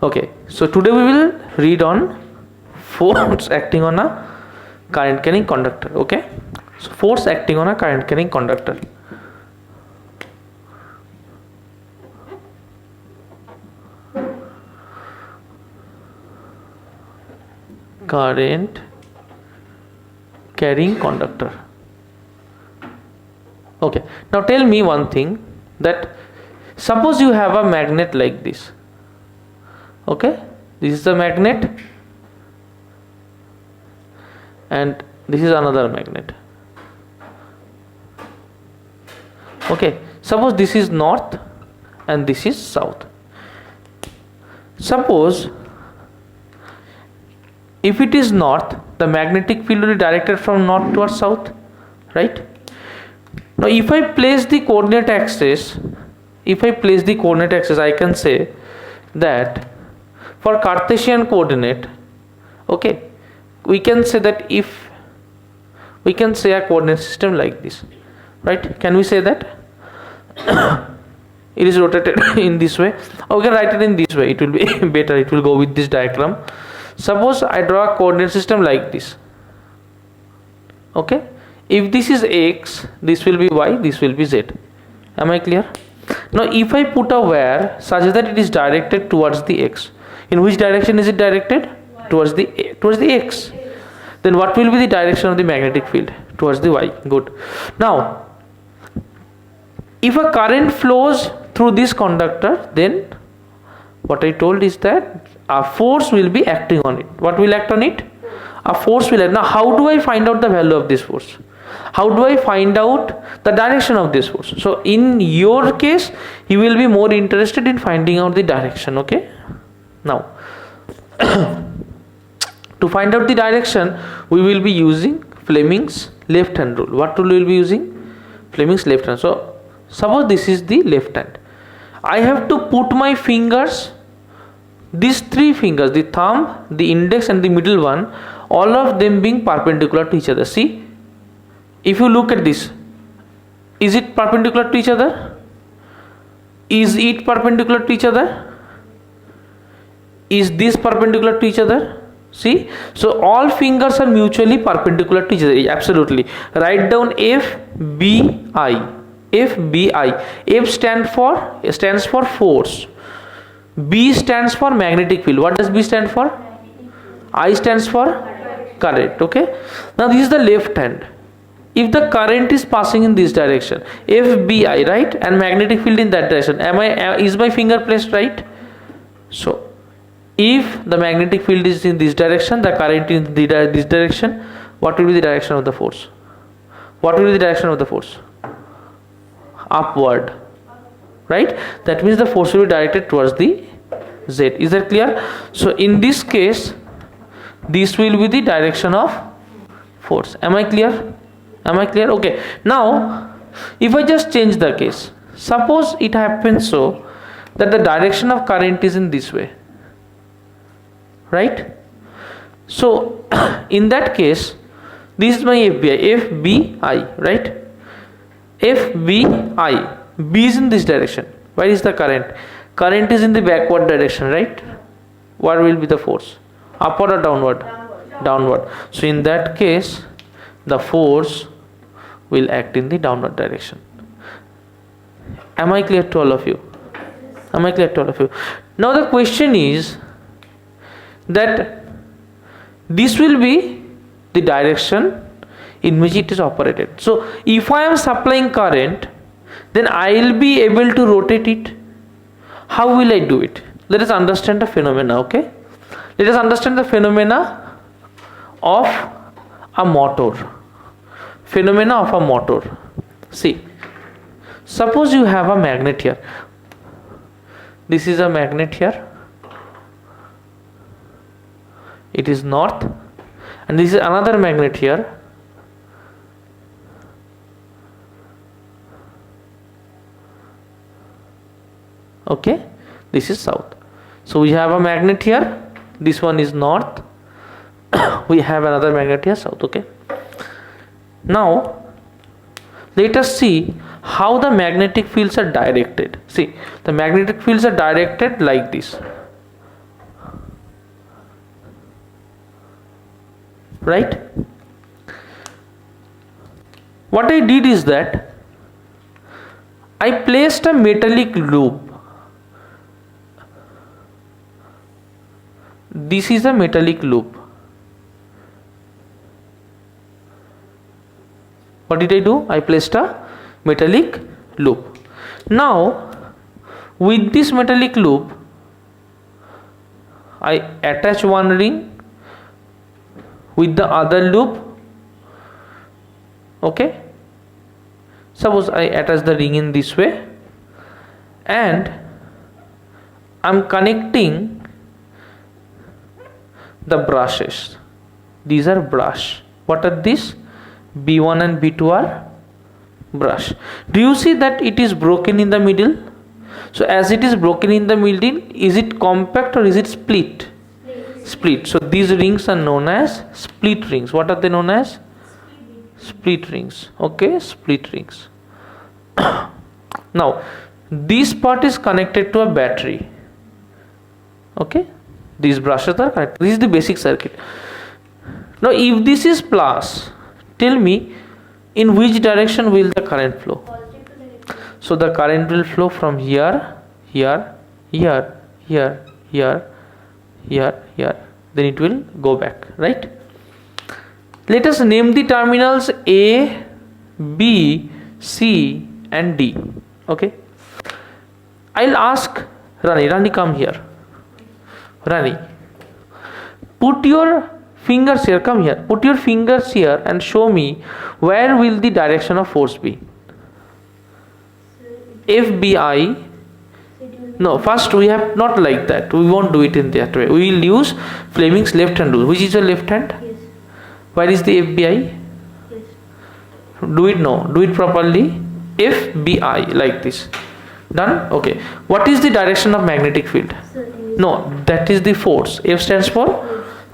Okay, so today we will read on force acting on a current carrying conductor. Okay, so force acting on a current carrying conductor. Current carrying conductor. Okay, now tell me one thing, that suppose you have a magnet like this. Okay, this is the magnet and this is another magnet. Okay, suppose this is north and this is south. Suppose if it is north, the magnetic field will be directed from north towards south, right? Now if I place the coordinate axis, I can say that for Cartesian coordinate, okay, we can say that if we can say a coordinate system like this, right? Can we say that it is rotated in this way, or we can write it in this way, it will be better, it will go with this diagram. Suppose I draw a coordinate system like this. Okay, if this is x, this will be y, this will be z. Am I clear? Now if I put a wire such that it is directed towards the x, in which direction is it directed? Towards the x. Then what will be the direction of the magnetic field? Towards the y. Good. Now if a current flows through this conductor, then what I told is that a force will be acting on it. What will act on it? A force will act. Now how do I find out the value of this force? How do I find out the direction of this force? So in your case, you will be more interested in finding out the direction. Okay, now to find out the direction, we will be using Fleming's left hand rule. What rule we will be using? Fleming's left hand. So suppose this is the left hand, I have to put my fingers, these three fingers, the thumb, the index and the middle one, all of them being perpendicular to each other. See, if you look at this, is it perpendicular to each other? Is it perpendicular to each other? Is this perpendicular to each other? See, so all fingers are mutually perpendicular to each other. Absolutely. Write down FBI. FBI. F stands for force. B stands for magnetic field. What does B stand for? I stands for current. Okay. Now this is the left hand. If the current is passing in this direction, FBI, right, and magnetic field in that direction, is my finger placed right? So if the magnetic field is in this direction, the current in this direction, what will be the direction of the force? What will be the direction of the force? Upward, right? That means the force will be directed towards the z. Is that clear? So in this case, this will be the direction of force. Am I clear? Am I clear? Okay. Now if I just change the case, suppose it happens so that the direction of current is in this way, right? So in that case, this is my FBI, right? FBI, B is in this direction. Where is the current? Current is in the backward direction, right? Where will be the force? Upward or downward? Downward. So in that case, the force will act in the downward direction. Am I clear to all of you? Am I clear to all of you? Now the question is that this will be the direction in which it is operated. So if I am supplying current, then I will be able to rotate it. How will I do it? Let us understand the phenomena. Okay, let us understand the phenomena of a motor. Phenomena of a motor. See, suppose you have a magnet here. This is a magnet here. It is north, and this is another magnet here. Okay, this is south. So we have a magnet here. This one is north. We have another magnet here, south. Okay. Now let us see how the magnetic fields are directed. See, the magnetic fields are directed like this. right? What I did is that I placed a metallic loop. This is a metallic loop. What did I do? I placed a metallic loop. Now with this metallic loop I attach one ring with the other loop. Okay, suppose I attach the ring in this way, and I'm connecting the brushes. These are brush. What are these? B1 and B2 are brush. Do you see that it is broken in the middle? So as it is broken in the middle, is it compact or is it split? Split. So these rings are known as split rings. What are they known as? Split rings. Okay, split rings. Now this part is connected to a battery. Okay, these brushes are connected. This is the basic circuit. Now if this is plus, tell me in which direction will the current flow? So the current will flow from here, here, here, here, here, here, here. Then it will go back, right? Let us name the terminals A, B, C and D. Okay, I'll ask Rani. Rani, come here. Rani, put your fingers here. Come here. Put your fingers here and show me where will the direction of force be. FBI. No, first we have not like that. We won't do it in that way. We will use Fleming's left hand rule. Which is your left hand? Yes. Where is the FBI? Yes. Do it now. Do it properly. FBI, like this. Done? Okay. What is the direction of magnetic field? No, that is the force. F stands for?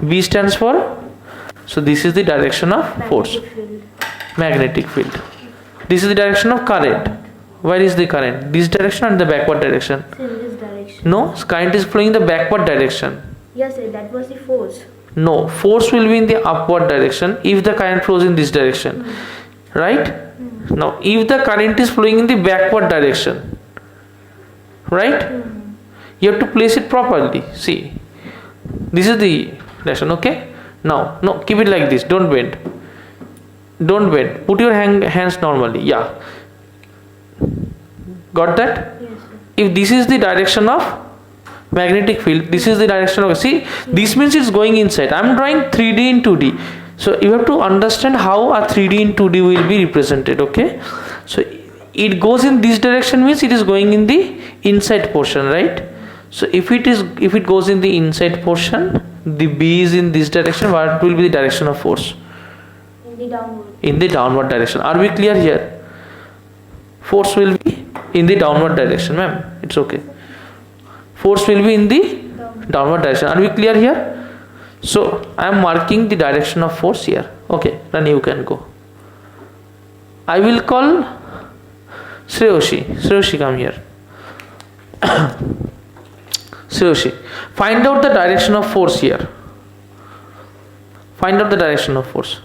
B stands for? So this is the direction of force. Magnetic field. This is the direction of current. Where is the current? This direction and the backward direction? In this direction. No, current is flowing in the backward direction. Yes, sir, that was the force. No, force will be in the upward direction if the current flows in this direction. Right? Now, if the current is flowing in the backward direction, right? You have to place it properly. See, this is the direction. Okay? Now, no, keep it like this. Don't bend. Don't bend. Put your hands normally. Yeah. Got that? Yes, sir. If this is the direction of magnetic field, this is the direction of, see, this means it's going inside. I'm drawing 3D in 2D. So you have to understand how a 3D in 2D will be represented. Okay? So it goes in this direction means it is going in the inside portion, right? So if it goes in the inside portion, the B is in this direction. What will be the direction of force? In the downward. In the downward direction. Are we clear here? Force will be in the downward direction, ma'am. It's okay. Force will be in the downward direction. Are we clear here? So I am marking the direction of force here. Okay, then you can go. I will call Shreyoshi. Shreyoshi, come here. Shreyoshi, find out the direction of force here. Find out the direction of force.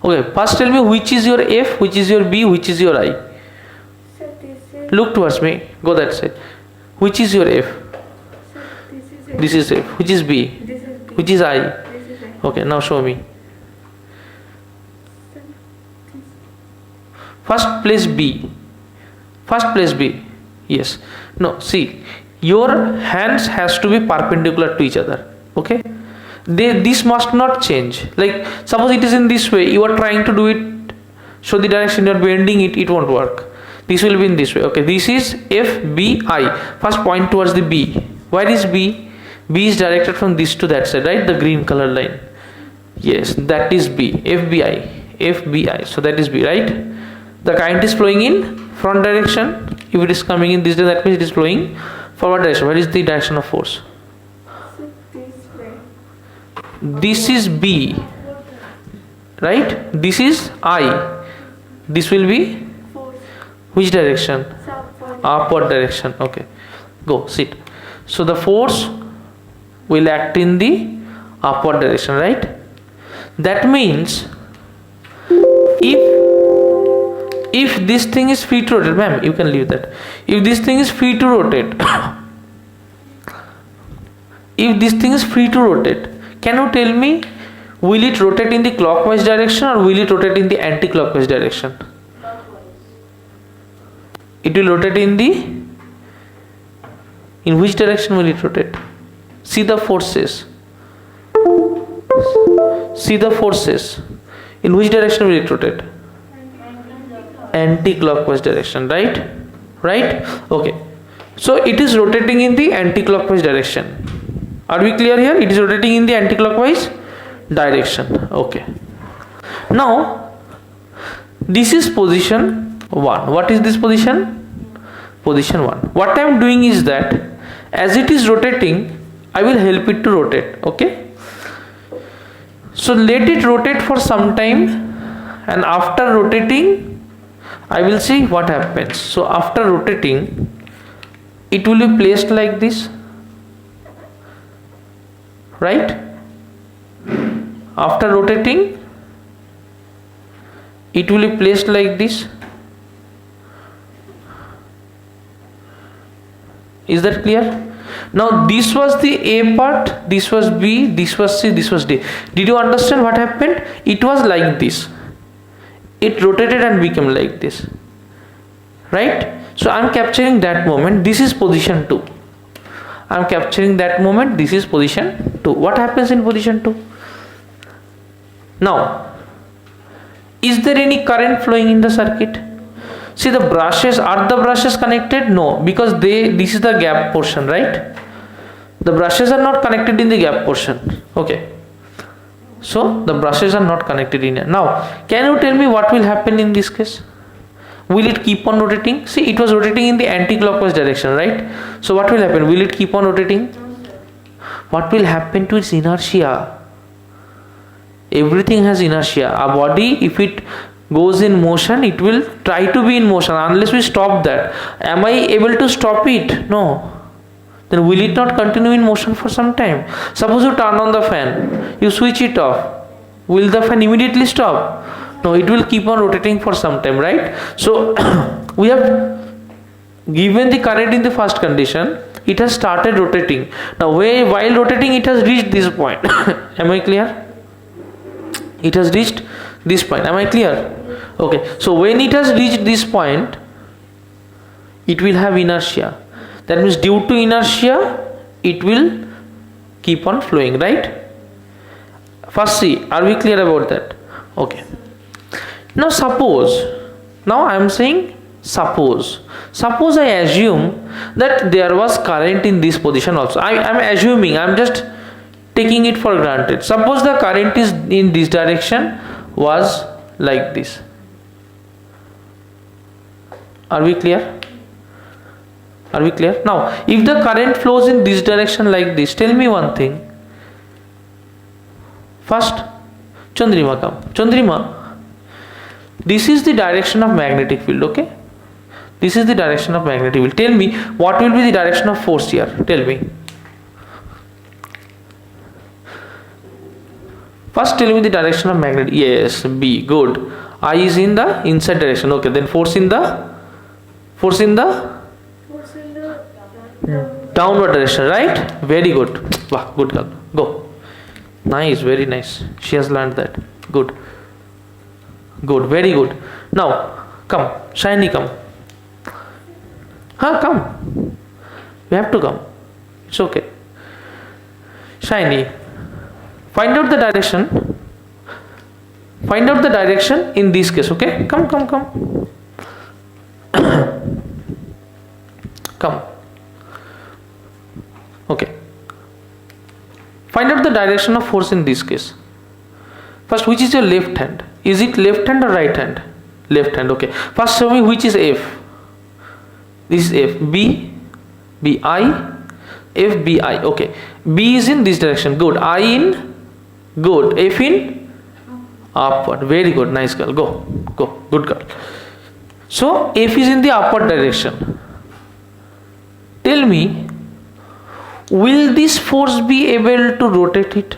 Okay, first tell me which is your F, which is your B, which is your I. Sir, this is. Look towards me. Go that side. Which is your F? Sir, this is A. This is F. Which is B? This is B. Which is I? This is A. Okay, now show me. Sir, this. First place B. First place B. Yes. No, see, your hands has to be perpendicular to each other. Okay? This must not change. Like suppose it is in this way, you are trying to do it, show the direction, you are bending it, it won't work. This will be in this way. Okay, this is FBI. First point towards the B. Where is B? B is directed from this to that side, right? The green color line. Yes, that is B. FBI. FBI. So that is B, right? The current is flowing in front direction. If it is coming in this direction, that means it is flowing forward direction. Where is the direction of force? Sir, this way. This is B, right? This is I. This will be Force. which direction? Upward. Upward direction. Okay, go sit. So the force will act in the upward direction, right? That means if this thing is free to rotate, ma'am, you can leave that. If this thing is free to rotate, if this thing is free to rotate, can you tell me, will it rotate in the clockwise direction or will it rotate in the anti-clockwise direction? It will rotate in which direction will it rotate? See the forces. See the forces. In which direction will it rotate? Anti-clockwise direction, right? Right? Okay. So it is rotating in the anti-clockwise direction. Are we clear here? It is rotating in the anti-clockwise direction. Okay. Now, this is position 1. What is this position? Position 1. What I am doing is that as it is rotating, I will help it to rotate. Okay. So let it rotate for some time, and after rotating, I will see what happens. So after rotating, it will be placed like this, right? After rotating, it will be placed like this. Is that clear? Now this was the A part, this was B, this was C, this was D. Did you understand what happened? It was like this. It rotated and became like this, right? So I am capturing that moment. This is position 2. I am capturing that moment. This is position 2. What happens in position 2? Now, is there any current flowing in the circuit? See the brushes. Are the brushes connected? No, because this is the gap portion, right? The brushes are not connected in the gap portion. Okay. So the brushes are not connected in here. Now, can you tell me what will happen in this case? Will it keep on rotating? See, it was rotating in the anti-clockwise direction, right? So what will happen? Will it keep on rotating? What will happen to its inertia? Everything has inertia. A body, if it goes in motion, it will try to be in motion unless we stop that. Am I able to stop it? No. Then will it not continue in motion for some time? Suppose you turn on the fan, you switch it off. Will the fan immediately stop? No, it will keep on rotating for some time, right? So we have given the current in the first condition. It has started rotating. Now while rotating, it has reached this point. Am I clear? It has reached this point. Am I clear? Okay. So when it has reached this point, it will have inertia. That means due to inertia, it will keep on flowing, right? First see, are we clear about that? Okay. Now suppose, now I am saying suppose I assume that there was current in this position also. I am assuming, I am just taking it for granted. Suppose the current is in this direction, was like this. Are we clear? Are we clear? Now, if the current flows in this direction like this, tell me one thing. First, Chandrima come. Chandrima, this is the direction of magnetic field, okay? This is the direction of magnetic field. Tell me, what will be the direction of force here? Tell me. First, tell me the direction of magnet. Yes, B. Good. I is in the inside direction. Okay, then force in the downward direction, right? Very good. Wow, good girl. Go. Nice, very nice. She has learned that. Good. Good, very good. Now, come. Shiny, come. Come. You have to come. It's okay. Shiny. Find out the direction. Find out the direction in this case, okay? Come. Come. Okay. Find out the direction of force in this case. First, which is your left hand? Is it left hand or right hand? Left hand, okay. First, show me which is F. This is F. B, I, F, B, I. Okay. B is in this direction. Good. I in. Good. F in upward. Very good. Nice girl. Go. Good girl. So F is in the upward direction. Tell me, will this force be able to rotate it?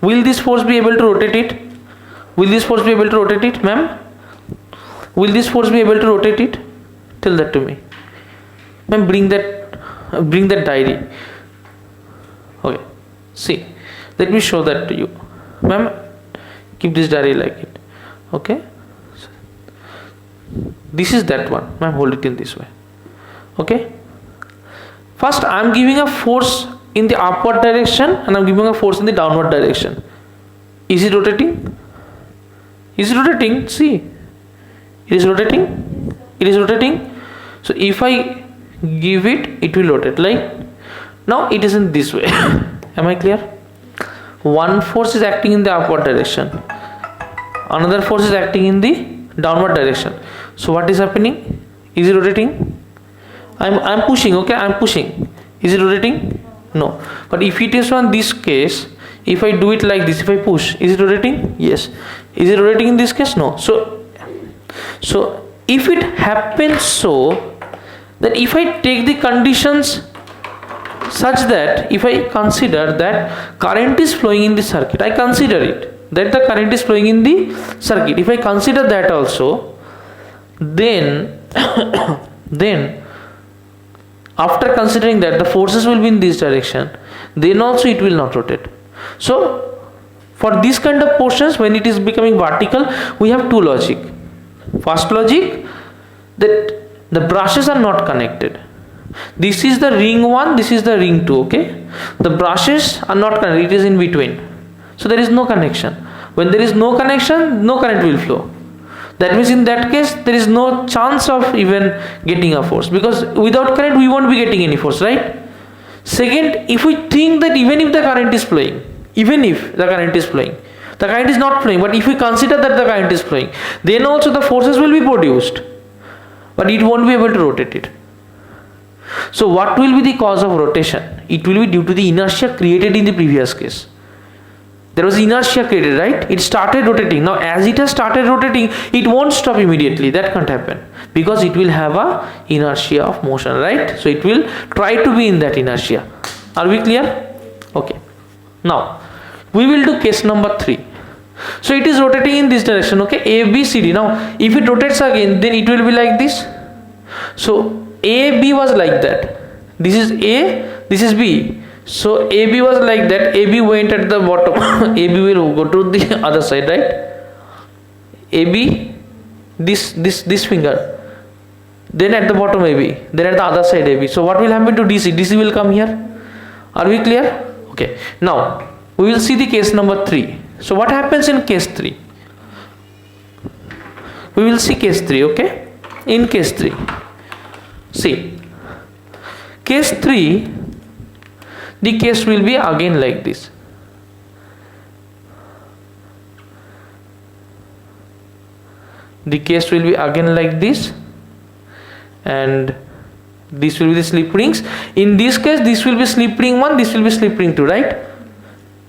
Will this force be able to rotate it? Will this force be able to rotate it, ma'am? Will this force be able to rotate it? Tell that to me. Ma'am, bring that diary. Okay. See, let me show that to you. Ma'am, keep this diary like it. Okay. This is that one. Ma'am, hold it in this way. Okay. First, I am giving a force in the upward direction and I am giving a force in the downward direction. Is it rotating? Is it rotating? See, it is rotating. It is rotating. So if I give it, it will rotate. Like now, it is in this way. Am I clear? One force is acting in the upward direction. Another force is acting in the downward direction. So what is happening? Is it rotating? I'm pushing. Okay, I'm pushing. Is it rotating? No. But if it is on this case, if I do it like this, if I push, is it rotating? Yes. Is it rotating in this case? No. So if it happens so that if I take the conditions such that if I consider that current is flowing in the circuit, I consider it that the current is flowing in the circuit. If I consider that also, then after considering that the forces will be in this direction, then also it will not rotate. So for this kind of portions, when it is becoming vertical, we have two logic. First logic, that the brushes are not connected. This is the ring 1, this is the ring 2. Okay, the brushes are not connected, it is in between, so there is no connection. When there is no connection, no current will flow. That means in that case there is no chance of even getting a force, because without current we won't be getting any force, right? Second, if we think that even if the current is flowing, the current is not flowing, but if we consider that the current is flowing, then also the forces will be produced, but it won't be able to rotate it. So what will be the cause of rotation? It will be due to the inertia created in the previous case. There was inertia created, right? It started rotating. Now as it has started rotating, it won't stop immediately. That can't happen, because it will have a inertia of motion, right? So it will try to be in that inertia. Are we clear? Okay. Now we will do case number 3. So it is rotating in this direction. Okay, A, B, C, D. Now if it rotates again, then it will be like this. So A, B was like that. This is A, this is B. So AB was like that. AB went at the bottom. AB will go to the other side, right? AB, this finger. Then at the bottom AB. Then at the other side AB. So what will happen to DC? DC will come here. Are we clear? Okay. Now we will see the case number 3. So what happens in case 3? We will see case 3. Okay. In case 3, see, case 3. The case will be again like this. The case will be again like this, and this will be the slip rings. In this case, this will be slip ring 1, this will be slip ring 2, right?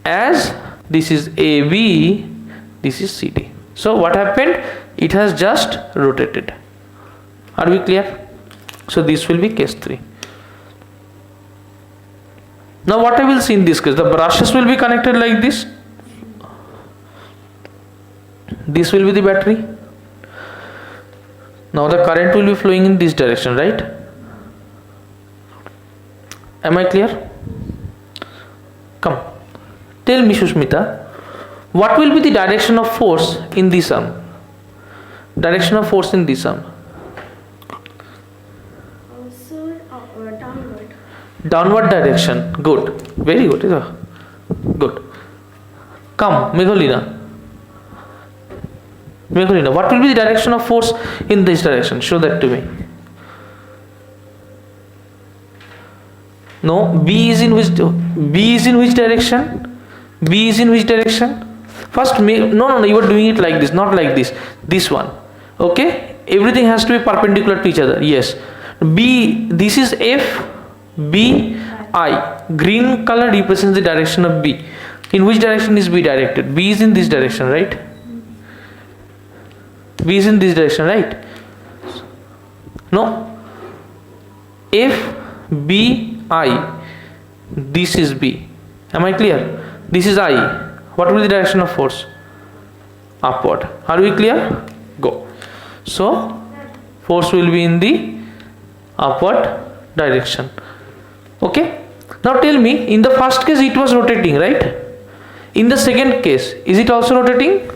As this is AB, this is CD. So what happened? It has just rotated. Are we clear? So this will be case 3. Now what I will see in this case, the brushes will be connected like this. This will be the battery. Now the current will be flowing in this direction, right? Am I clear? Come, tell me, Shushmita, what will be the direction of force in this arm? Direction of force in this arm. Downward. Downward direction. Good. Very good. Good. Come, Meghalina. Meghalina, what will be the direction of force in this direction? Show that to me. No. B is in which direction? B is in which direction? First, no. You are doing it like this, not like this. This one. Okay. Everything has to be perpendicular to each other. Yes. B. This is F. B, I. Green color represents the direction of B. In which direction is B directed? B is in this direction, right? B is in this direction, right? No. F, B, I. This is B. Am I clear? This is I. What will be the direction of force? Upward. Are we clear? Go. So force will be in the upward direction. Okay. Now tell me, in the first case it was rotating, right? In the second case, is it also rotating?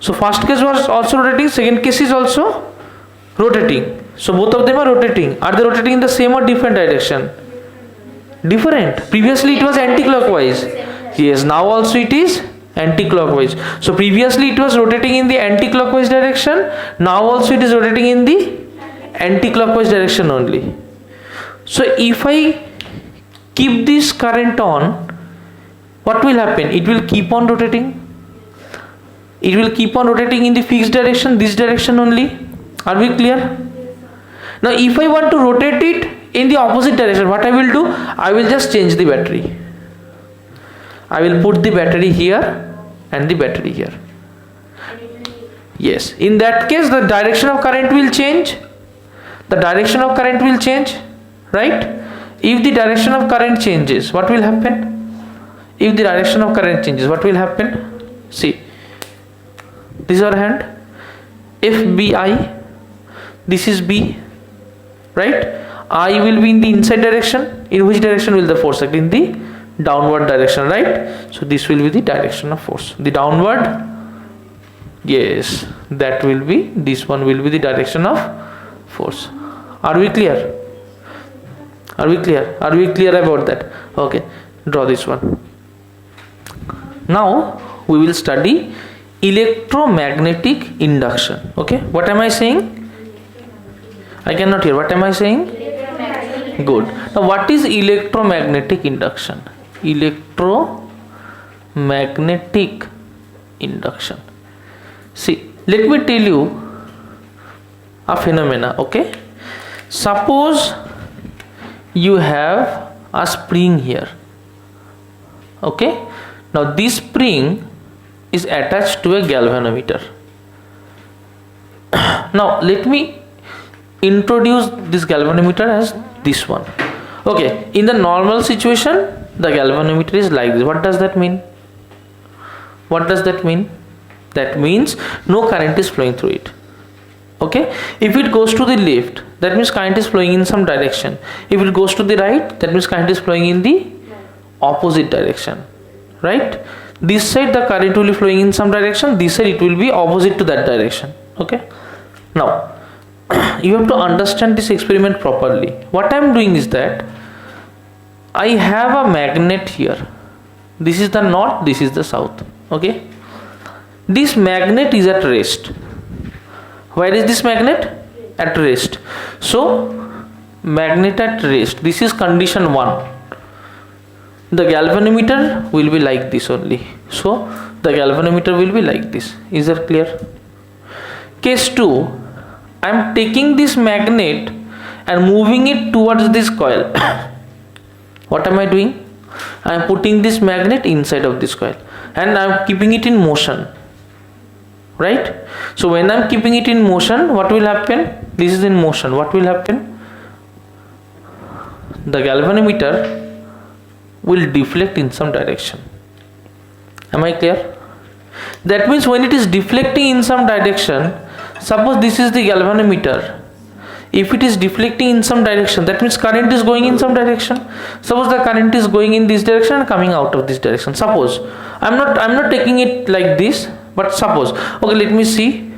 So first case was also rotating, second case is also rotating. So both of them are rotating. Are they rotating in the same or different direction? Different. Previously it was anti-clockwise. Yes, now also it is anti-clockwise. So previously it was rotating in the anti-clockwise direction. Now also it is rotating in the anti-clockwise direction only. So if I keep this current on, what will happen? It will keep on rotating. It will keep on rotating in the fixed direction, this direction only. Are we clear? Now if I want to rotate it in the opposite direction, what I will do? I will just change the battery. I will put the battery here and the battery here. Yes, in that case the direction of current will change. The direction of current will change, right? If the direction of current changes, what will happen? If the direction of current changes, what will happen? See, this is our hand. If BI, this is B, right? I will be in the inside direction. In which direction will the force act? In the downward direction, right? So this will be the direction of force. The downward, yes, that will be, this one will be the direction of force. Are we clear? Are we clear? Are we clear about that? Okay, draw this one. Now we will study electromagnetic induction. Okay, what am I saying? I cannot hear. What am I saying? Good. Now what is electromagnetic induction? Electromagnetic induction. See, let me tell you a phenomena. Okay, suppose you have a spring here. Okay, now this spring is attached to a galvanometer. Now let me introduce this galvanometer as this one. Okay, in the normal situation the galvanometer is like this. What does that mean? What does that mean? That means no current is flowing through it. Okay, if it goes to the left, that means current is flowing in some direction. If it goes to the right, that means current is flowing in the opposite direction, right? This side the current will be flowing in some direction, this side it will be opposite to that direction. Okay, now you have to understand this experiment properly. What I am doing is that I have a magnet here. This is the north, this is the south. Okay, this magnet is at rest. Where is this magnet? At rest. So magnet at rest, this is condition 1. The galvanometer will be like this only. So the galvanometer will be like this. Is that clear? Case 2, I am taking this magnet and moving it towards this coil. What am I doing? I am putting this magnet inside of this coil and I am keeping it in motion, right? So when I am keeping it in motion, what will happen? This is in motion. What will happen? The galvanometer will deflect in some direction. Am I clear? That means when it is deflecting in some direction, suppose this is the galvanometer. If it is deflecting in some direction, that means current is going in some direction. Suppose the current is going in this direction and coming out of this direction. Suppose I'm not taking it like this, but suppose, okay, let me see.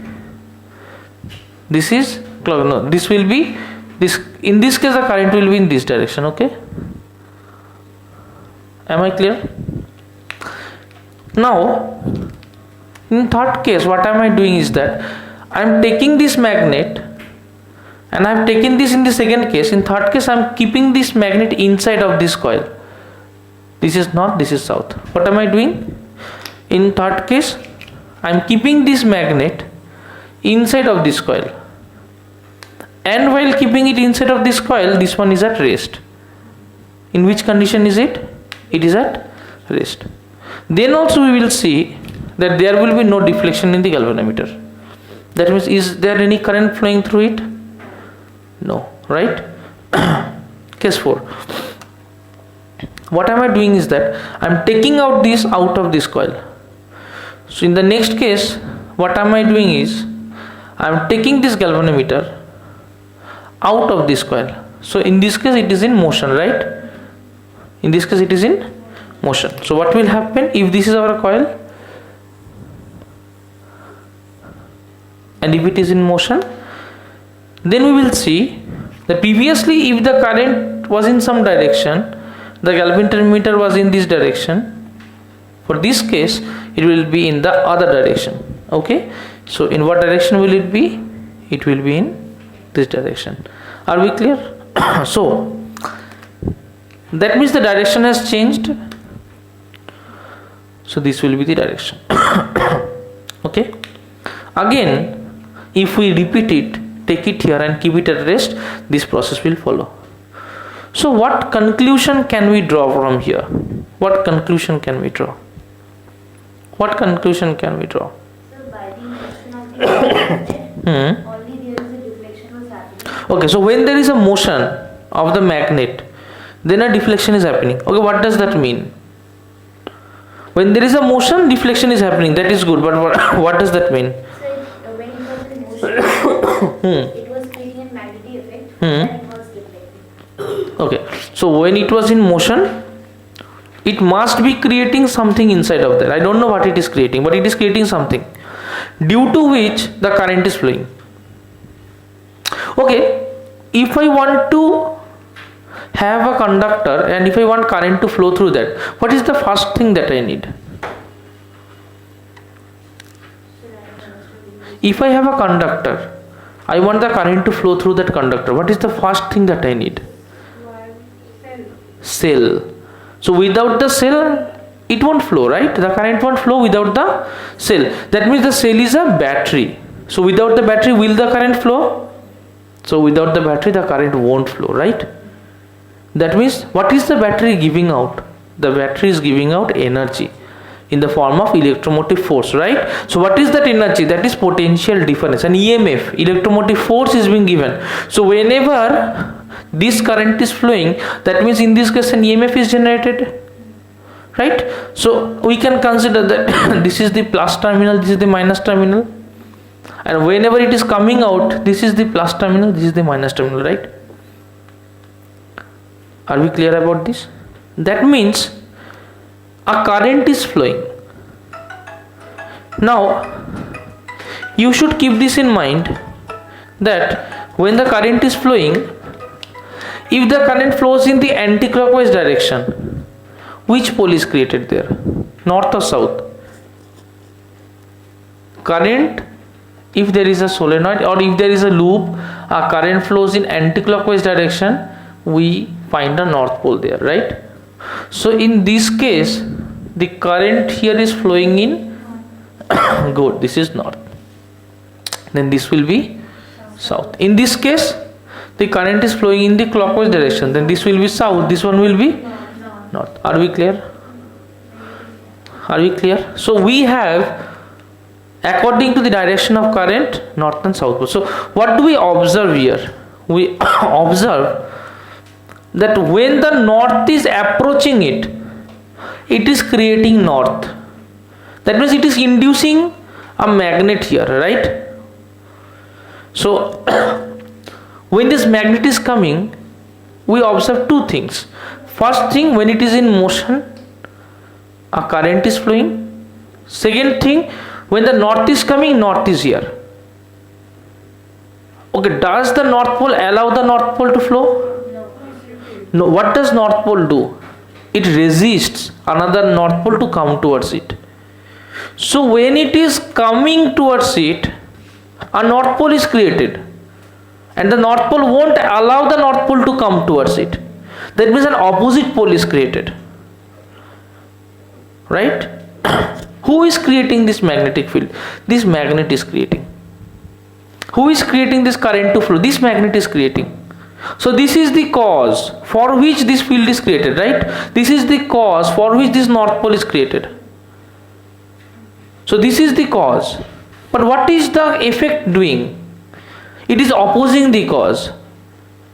This is clock. No, this will be this. In this case, the current will be in this direction. Okay. Am I clear? Now, in third case, what am I doing is that I am taking this magnet and I have taken this in the second case. In third case, I am keeping this magnet inside of this coil. This is north, this is south. What am I doing? In third case, I am keeping this magnet inside of this coil. And while keeping it inside of this coil, this one is at rest. In which condition is it? It is at rest. Then also we will see that there will be no deflection in the galvanometer. That means, is there any current flowing through it? No, right? Case 4. what am I doing is that I am taking out this out of this coil. So in the next case, what am I doing is I am taking this galvanometer out of this coil. So in this case it is in motion, right? In this case it is in motion. So what will happen if this is our coil and if it is in motion? Then we will see that previously if the current was in some direction, the galvanometer was in this direction. For this case it will be in the other direction. Okay, so in what direction will it be? It will be in this direction. Are we clear? So that means the direction has changed. So this will be the direction. Okay, again if we repeat it, take it here and keep it at rest, this process will follow. So what conclusion can we draw from here? What conclusion can we draw? What conclusion can we draw? So by the motion of the magnet, only there is a deflection was happening. Okay, so when there is a motion of the magnet, then a deflection is happening. Okay, what does that mean? When there is a motion, deflection is happening. That is good, but what does that mean? So when it was in motion, it was creating a magnetic effect and it was deflecting. Okay, so when it was in motion, it must be creating something inside of that. I don't know what it is creating, but it is creating something due to which the current is flowing. Okay, if I want to have a conductor and if I want current to flow through that, what is the first thing that I need? If I have a conductor, I want the current to flow through that conductor. What is the first thing that I need? Cell. So without the cell, it won't flow, right? The current won't flow without the cell. That means the cell is a battery. So without the battery, will the current flow? So without the battery, the current won't flow, right? That means what is the battery giving out? The battery is giving out energy in the form of electromotive force, right? So what is that energy? That is potential difference, an EMF, electromotive force is being given. So whenever this current is flowing, that means in this case an EMF is generated, right? So we can consider that this is the plus terminal, this is the minus terminal, and whenever it is coming out, this is the plus terminal, this is the minus terminal, right? Are we clear about this? That means a current is flowing. Now you should keep this in mind that when the current is flowing, if the current flows in the anti-clockwise direction, which pole is created there? North or south? Current, if there is a solenoid or if there is a loop, a current flows in anti-clockwise direction, we find a north pole there, right? So in this case, the current here is flowing in good, this is north, then this will be south. In this case, the current is flowing in the clockwise direction, then this will be south, this one will be north. Are we clear? Are we clear? So we have, according to the direction of current, north and south pole. So what do we observe here? We observe that when the north is approaching it, it is creating north. That means it is inducing a magnet here, right? So when this magnet is coming, we observe two things. First thing, when it is in motion, a current is flowing. Second thing, when the north is coming, north is here. Okay, does the north pole allow the north pole to flow? No. What does north pole do? It resists another north pole to come towards it. So when it is coming towards it, a north pole is created, and the north pole won't allow the north pole to come towards it. That means an opposite pole is created, right? Who is creating this magnetic field? This magnet is creating. Who is creating this current to flow? This magnet is creating. So this is the cause for which this field is created, right? This is the cause for which this north pole is created. So this is the cause. But what is the effect doing? It is opposing the cause,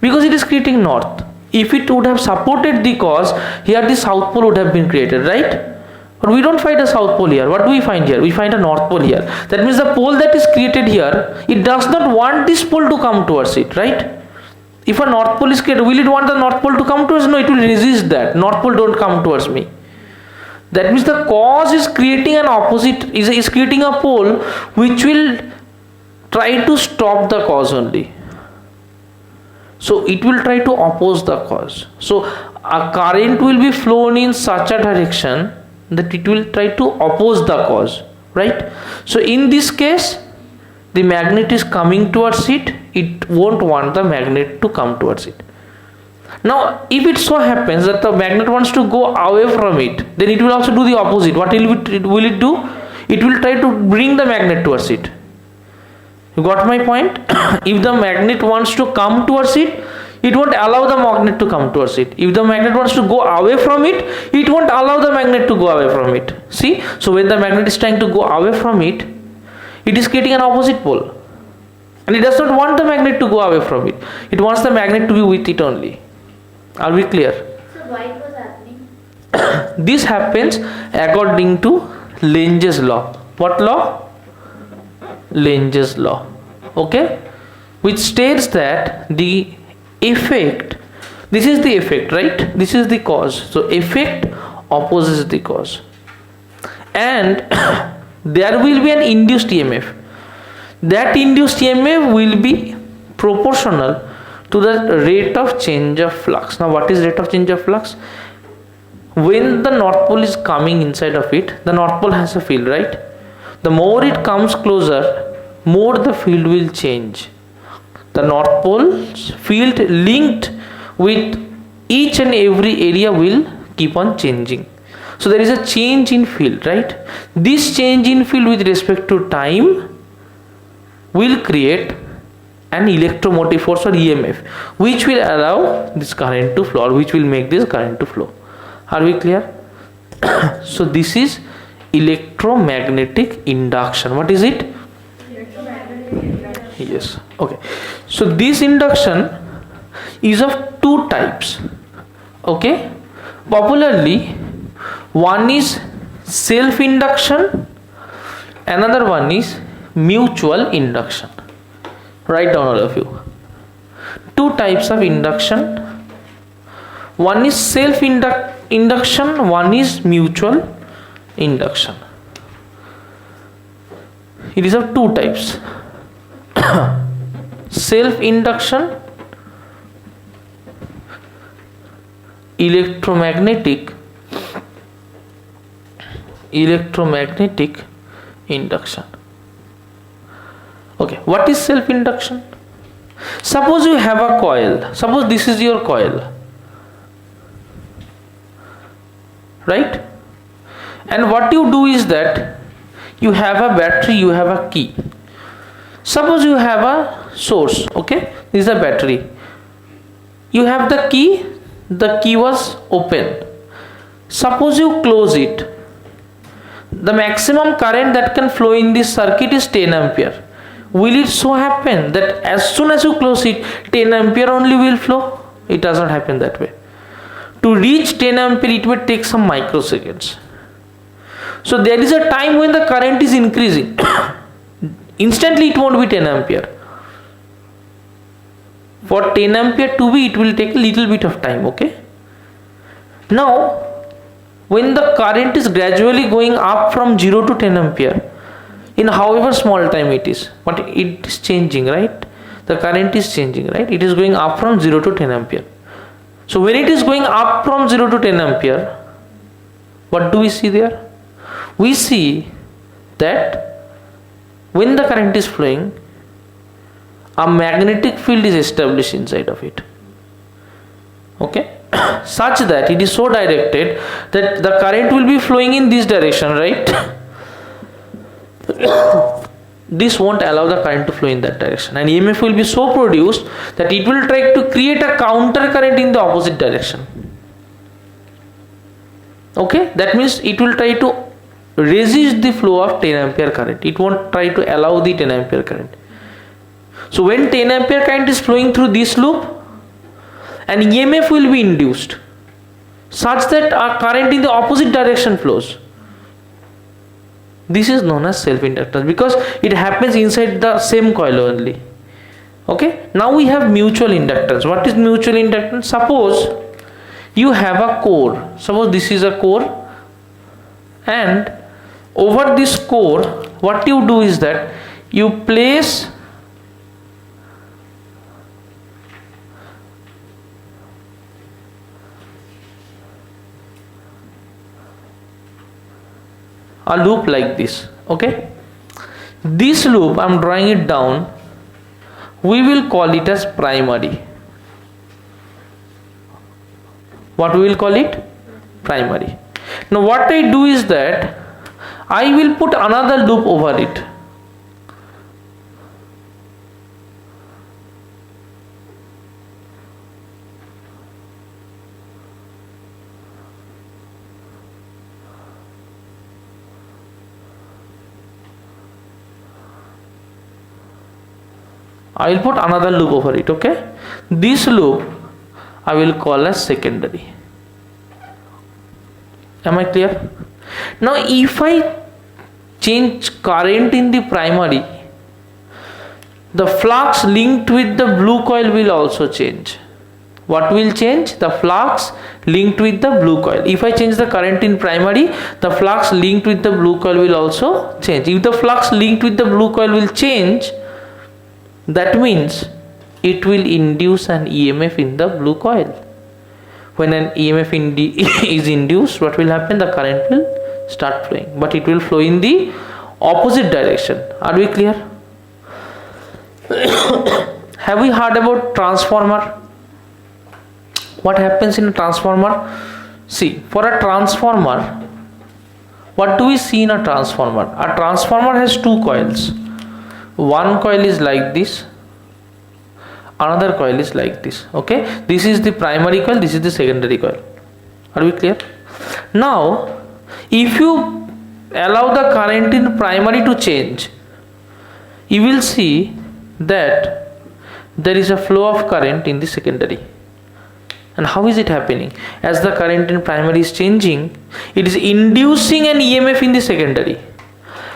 because it is creating north. If it would have supported the cause, here the south pole would have been created, right? But we don't find a south pole here. What do we find here? We find a north pole here. That means the pole that is created here, it does not want this pole to come towards it, right? If a north pole is created, will it want the north pole to come towards? No, it will resist that. North pole don't come towards me. That means the cause is creating an opposite, is creating a pole which will try to stop the cause only. So it will try to oppose the cause. So a current will be flown in such a direction that it will try to oppose the cause, right? So in this case, the magnet is coming towards it, it won't want the magnet to come towards it. Now if it so happens that the magnet wants to go away from it, then it will also do the opposite. What will it do? It will try to bring the magnet towards it. You got my point? If the magnet wants to come towards it, it won't allow the magnet to come towards it. If the magnet wants to go away from it, it won't allow the magnet to go away from it. See? So when the magnet is trying to go away from it, it is creating an opposite pole. And it does not want the magnet to go away from it. It wants the magnet to be with it only. Are we clear? So why it was happening? This happens according to Lenge's law. What law? Lenge's law. Okay? Which states that the effect, this is the effect, right? This is the cause. So effect opposes the cause. And there will be an induced EMF. That induced EMF will be proportional to the rate of change of flux. Now what is rate of change of flux? When the north pole is coming inside of it, the north pole has a field, right? The more it comes closer, more the field will change. The north pole's field linked with each and every area will keep on changing. So there is a change in field, right? This change in field with respect to time will create an electromotive force or EMF, which will allow this current to flow, or which will make this current to flow. Are we clear? So this is electromagnetic induction. What is it? Yes. Okay. So this induction is of two types. Okay. Popularly, one is self-induction, another one is mutual induction. Write down all of you. Two types of induction. One is self-induction, one is mutual induction. It is of two types. Self-induction, electromagnetic induction. Okay, what is self-induction? Suppose you have a coil. Suppose this is your coil, right? And what you do is that you have a battery, you have a key. Suppose you have a source, okay? This is a battery. You have the key was open. Suppose you close it. The maximum current that can flow in this circuit is 10 ampere. Will it so happen that as soon as you close it, 10 ampere only will flow? It does not happen that way. To reach 10 ampere, it will take some microseconds. So there is a time when the current is increasing. Instantly it won't be 10 ampere. For 10 ampere to be, it will take a little bit of time, okay? Now, when the current is gradually going up from 0 to 10 ampere, in however small time it is, but it is changing, right? The current is changing, right? It is going up from 0 to 10 ampere. So when it is going up from 0 to 10 ampere, what do we see there? We see that when the current is flowing, a magnetic field is established inside of it. Okay? Such that it is so directed that the current will be flowing in this direction, right? This won't allow the current to flow in that direction, and EMF will be so produced that it will try to create a counter current in the opposite direction. Okay? That means it will try to resist the flow of 10 ampere current. It won't try to allow the 10 ampere current. So when 10 ampere current is flowing through this loop, an EMF will be induced such that a current in the opposite direction flows. This is known as self-inductance because it happens inside the same coil only. Okay, now we have mutual inductance. What is mutual inductance? Suppose you have a core. Suppose this is a core, and over this core, what you do is that you place a loop like this. Okay, this loop, I am drawing it down, we will call it as primary. What we will call it? Primary. Now what I do is that I will put another loop over it. I will put another loop over it. Okay, this loop I will call as secondary. Am I clear? Now if I change current in the primary, the flux linked with the blue coil will also change. What will change? The flux linked with the blue coil. If I change the current in primary, the flux linked with the blue coil will also change. If the flux linked with the blue coil will change, that means it will induce an EMF in the blue coil. When an EMF is induced, what will happen? The current will start flowing, but it will flow in the opposite direction. Are we clear? Have we heard about transformer? What happens in a transformer? See, for a transformer, what do we see in a transformer? A transformer has two coils. One coil is like this, another coil is like this. Okay, this is the primary coil, this is the secondary coil. Are we clear? Now if you allow the current in primary to change, you will see that there is a flow of current in the secondary. And how is it happening? As the current in primary is changing, it is inducing an EMF in the secondary.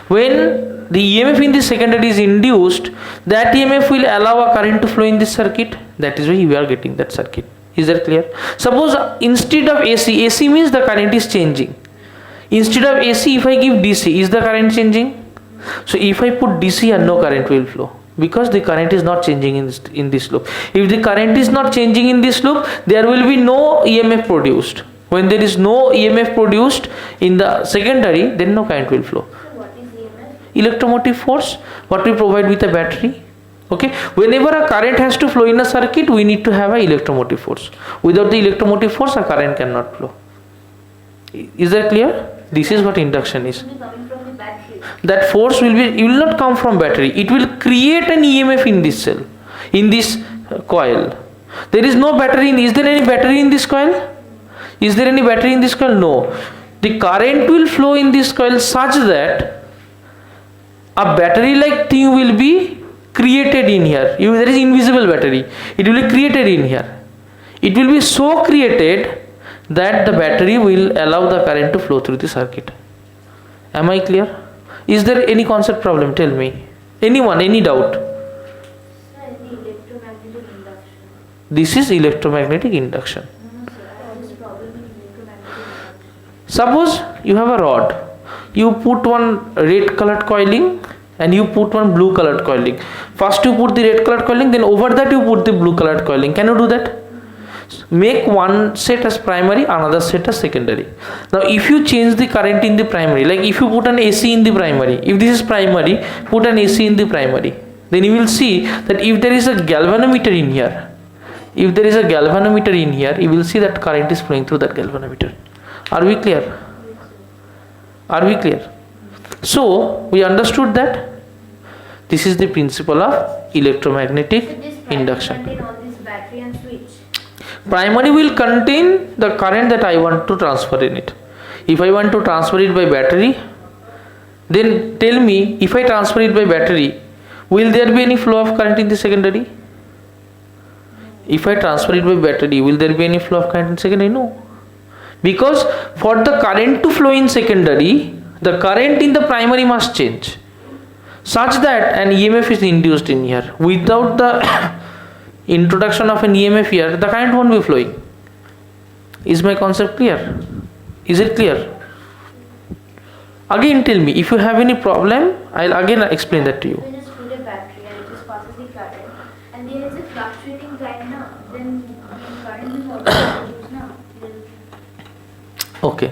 When the EMF in the secondary is induced, that EMF will allow a current to flow in this circuit. That is why we are getting that circuit. Is that clear? Suppose instead of AC, AC means the current is changing. Instead of AC, if I give DC, is the current changing? So if I put DC and no current will flow, because the current is not changing in this loop. If the current is not changing in this loop, there will be no EMF produced. When there is no EMF produced in the secondary, then no current will flow. Electromotive force, what we provide with a battery. Okay, whenever a current has to flow in a circuit, we need to have a electromotive force. Without the electromotive force, a current cannot flow. Is that clear? This is what induction is. That force will not come from battery. It will create an EMF in this cell, in this coil. There is no battery. Is there any battery in this coil? Is there any battery in this coil? No. The current will flow in this coil such that a battery like thing will be created in here. There is invisible battery. It will be created in here. It will be so created that the battery will allow the current to flow through the circuit. Am I clear? Is there any concept problem? Tell me. Anyone, any doubt? This is electromagnetic induction. Suppose you have a rod. You put one red colored coiling and you put one blue colored coiling. First you put the red colored coiling, then over that you put the blue colored coiling. Can you do that? Make one set as primary, another set as secondary. Now if you change the current in the primary, like if you put an AC in the primary, if this is primary, put an AC in the primary, then you will see that if there is a galvanometer in here, you will see that current is flowing through that galvanometer. Are we clear? Are we clear? So we understood that this is the principle of electromagnetic induction. Primary will contain the current that I want to transfer in it. If I want to transfer it by battery, then tell me, if I transfer it by battery, will there be any flow of current in the secondary? If I transfer it by battery, will there be any flow of current in secondary? No. Because for the current to flow in secondary, the current in the primary must change such that an EMF is induced in here. Without the introduction of an EMF here, the current won't be flowing. Is my concept clear? Is it clear? Again tell me, if you have any problem, I'll again explain that to you. When it's filled a battery and it just passes the current, and there is a fluctuating current now, then the current is also reduced now. Okay.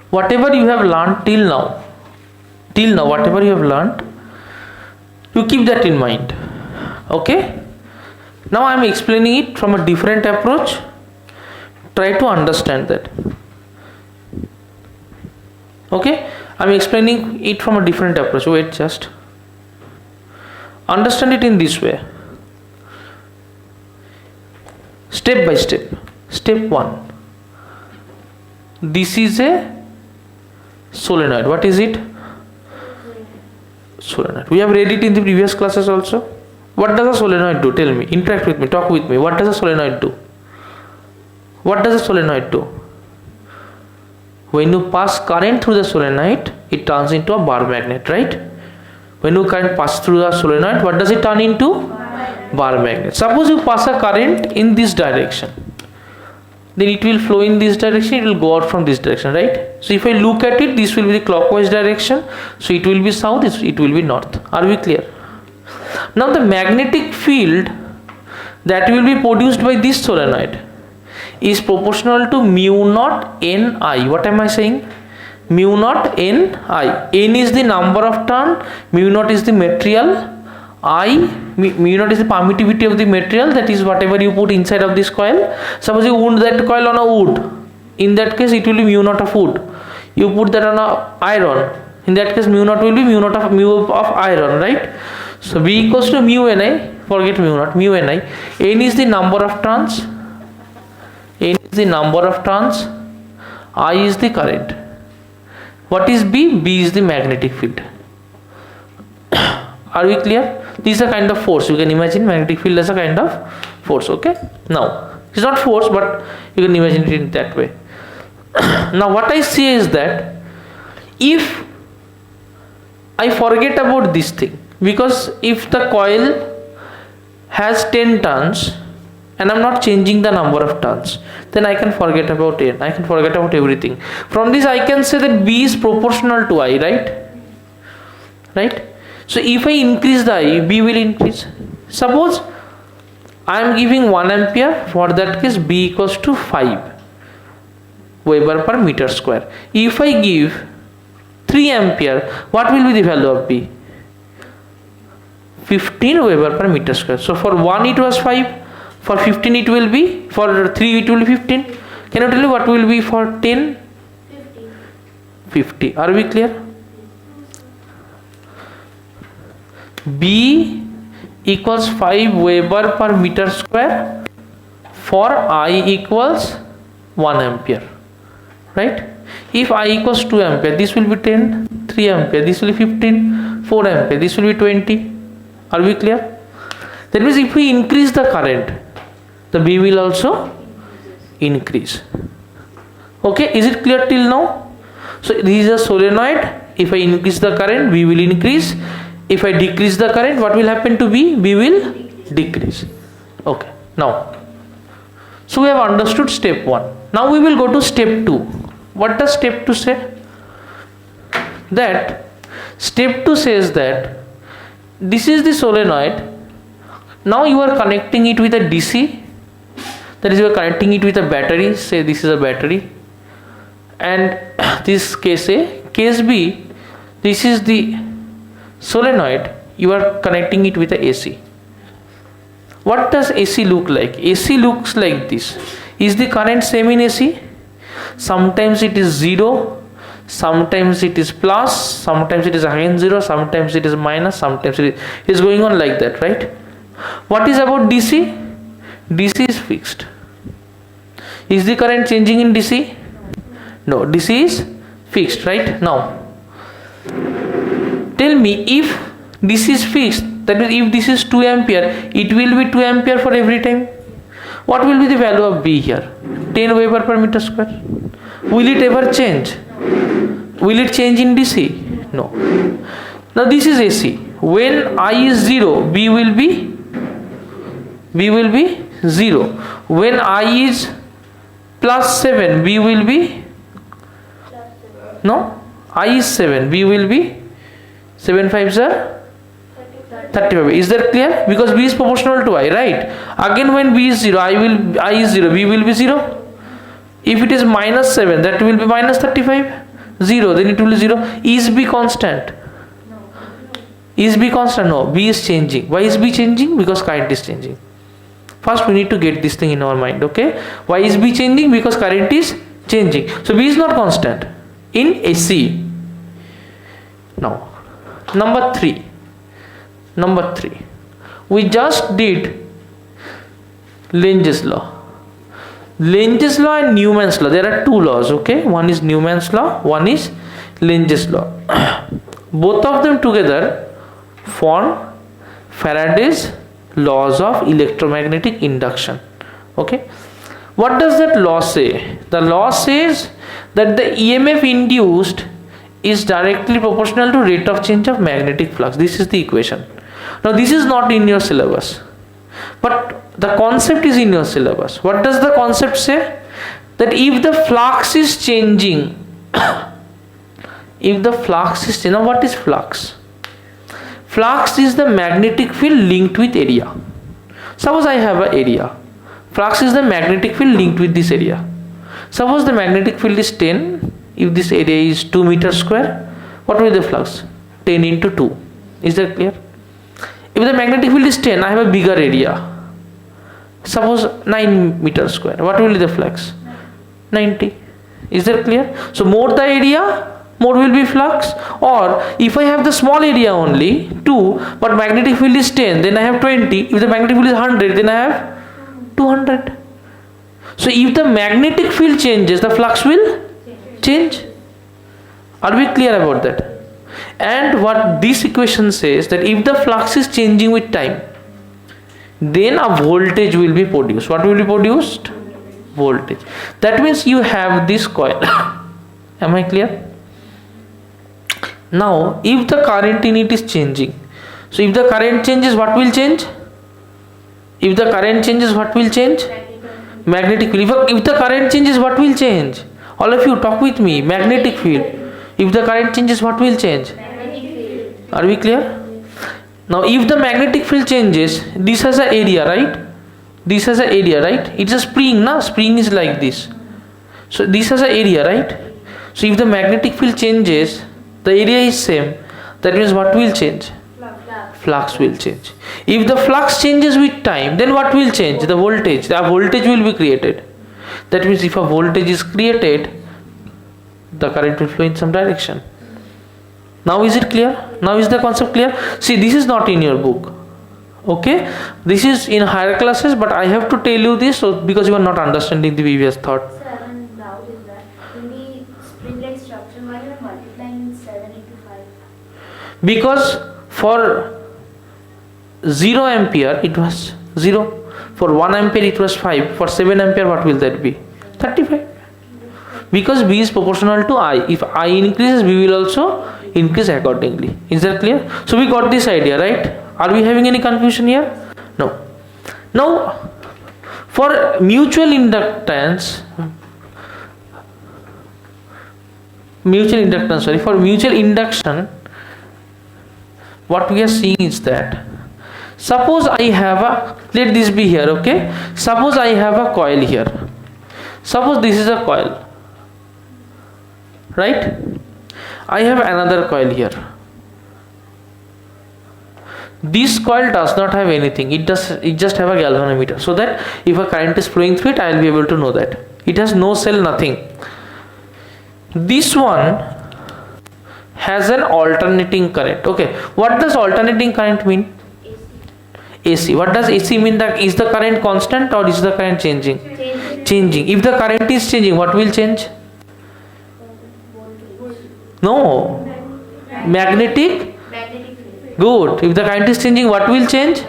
Whatever you have learned till now, whatever you have learned, you keep that in mind. Okay? Now I am explaining it from a different approach. Try to understand that. Okay? I am explaining it from a different approach. Wait, just understand it in this way. Step by step. Step 1. This is a solenoid. What is it? Solenoid. We have read it in the previous classes also. What does a solenoid do? Tell me. Interact with me. Talk with me. What does a solenoid do? What does a solenoid do? When you pass current through the solenoid, it turns into a bar magnet, right? When you current pass through the solenoid, what does it turn into? Bar magnet. Suppose you pass a current in this direction, then it will flow in this direction, it will go out from this direction, right? So if I look at it, this will be the clockwise direction, so it will be south, it will be north. Are we clear? Now the magnetic field that will be produced by this solenoid is proportional to mu naught Ni. What am I saying? Mu naught Ni. N is the number of turn, mu naught is the material, mu naught is the permittivity of the material, that is whatever you put inside of this coil. Suppose you wound that coil on a wood, in that case it will be mu naught of wood. You put that on a iron, in that case mu naught will be mu of iron, right? So B equals to mu Ni, forget mu naught, mu Ni. N is the number of turns, N is the number of turns, I is the current. What is B? B is the magnetic field. Are we clear? This is a kind of force. You can imagine magnetic field as a kind of force. Okay. Now it's not force, but you can imagine it in that way. Now what I say is that if I forget about this thing, because if the coil has 10 turns and I'm not changing the number of turns, then I can forget about N. I can forget about everything. From this I can say that B is proportional to I, right? Right? So if I increase the I, B will increase. Suppose I am giving 1 ampere, for that case B equals to 5 Weber per meter square. If I give 3 ampere, what will be the value of B? 15 Weber per meter square. So for 1 it was 5, for 15 it will be, for 3 it will be 15. Can you tell me what will be for 10? 50. Are we clear? B equals 5 Weber per meter square for I equals 1 ampere, right? If I equals 2 ampere, this will be 10, 3 ampere, this will be 15, 4 ampere, this will be 20. Are we clear? That means if we increase the current, the B will also increase. Okay, is it clear till now? So this is a solenoid. If I increase the current, B will increase. If I decrease the current, what will happen to B? B will decrease. Okay, now, so we have understood step 1. Now we will go to step 2. What does step 2 say? That step 2 says that this is the solenoid. Now you are connecting it with a DC, that is you are connecting it with a battery. Say this is a battery, and this case A, case B, this is the solenoid, you are connecting it with a AC. What does AC look like? AC looks like this. Is the current same in AC? Sometimes it is 0, sometimes it is plus, sometimes it is again 0, sometimes it is minus, sometimes it is going on like that, right? What is about DC? DC is fixed. Is the current changing in DC? No, DC is fixed, right? Now tell me, if this is fixed, That means if this is 2 ampere, it will be 2 ampere for every time. What will be the value of B here? 10 Weber per meter square. Will it ever change? Will it change in DC? No. Now this is AC. When I is 0, B will be 0. When I is plus 7, B will be no. I is 7, B will be 7 5s are 35. Is that clear? Because B is proportional to I, right? Again, when B is 0, I is 0, B will be 0. If it is minus 7, that will be minus 35. 0, then it will be 0. Is B constant? Is B constant? No. B is changing. Why is B changing? Because current is changing. First, we need to get this thing in our mind. Okay? Why is B changing? Because current is changing. So B is not constant in AC. Now, number 3. We just did Lenge's law. Lenge's law and Newman's law. There are two laws. Okay? One is Newman's law. One is Lenge's law. Both of them together form Faraday's laws of electromagnetic induction. Okay? What does that law say? The law says that the EMF induced is directly proportional to rate of change of magnetic flux. This is the equation. Now this is not in your syllabus, but the concept is in your syllabus. What does the concept say? That if the flux is changing, now what is flux? Flux is the magnetic field linked with area. Suppose I have an area. Flux is the magnetic field linked with this area. Suppose the magnetic field is 10. If this area is 2 meters square, what will be the flux? 10 into 2. Is that clear? If the magnetic field is 10, I have a bigger area. Suppose 9 meters square. What will be the flux? 90. Is that clear? So more the area, more will be flux. Or if I have the small area only, 2, but magnetic field is 10, then I have 20. If the magnetic field is 100, then I have 200. So if the magnetic field changes, the flux will change. Are we clear about that? And what this equation says, that if the flux is changing with time, then a voltage will be produced. What will be produced? Voltage. That means you have this coil. Am I clear? Now if the current in it is changing, so if the current changes, what will change? If the current changes, what will change? Magnetic field. If the current changes, what will change? All of you talk with me. Magnetic field. If the current changes, what will change? Are we clear? Now if the magnetic field changes, this has an area, right? This has an area, right? It's a spring, na? Spring is like this. So this has an area, right? So if the magnetic field changes, the area is same. That means what will change? Flux will change. If the flux changes with time, then what will change? The voltage. The voltage will be created. That means if a voltage is created, the current will flow in some direction. Now is it clear? Now is the concept clear? See, this is not in your book. Okay? This is in higher classes, but I have to tell you this so because you are not understanding the previous thought. Sir, one doubt is that in the spring-like structure, why you are multiplying 7 into 5? Because for 0 ampere it was 0. For 1 ampere it was 5. For 7 ampere what will that be? 35. Because B is proportional to I. If I increases, B will also increase accordingly. Is that clear? So we got this idea, right? Are we having any confusion here? No. Now for mutual inductance, for mutual induction, what we are seeing is that suppose I have a, let this be here, okay? Suppose I have a coil here. Suppose this is a coil, right? I have another coil here. This coil does not have anything. It just have a galvanometer, so that if a current is flowing through it, I will be able to know that. It has no cell, nothing. This one has an alternating current. Okay, what does alternating current mean? AC. What does AC mean? That is the current constant or is the current changing? Changing. If the current is changing, what will change? No. Magnetic Good. If the current is changing, what will change?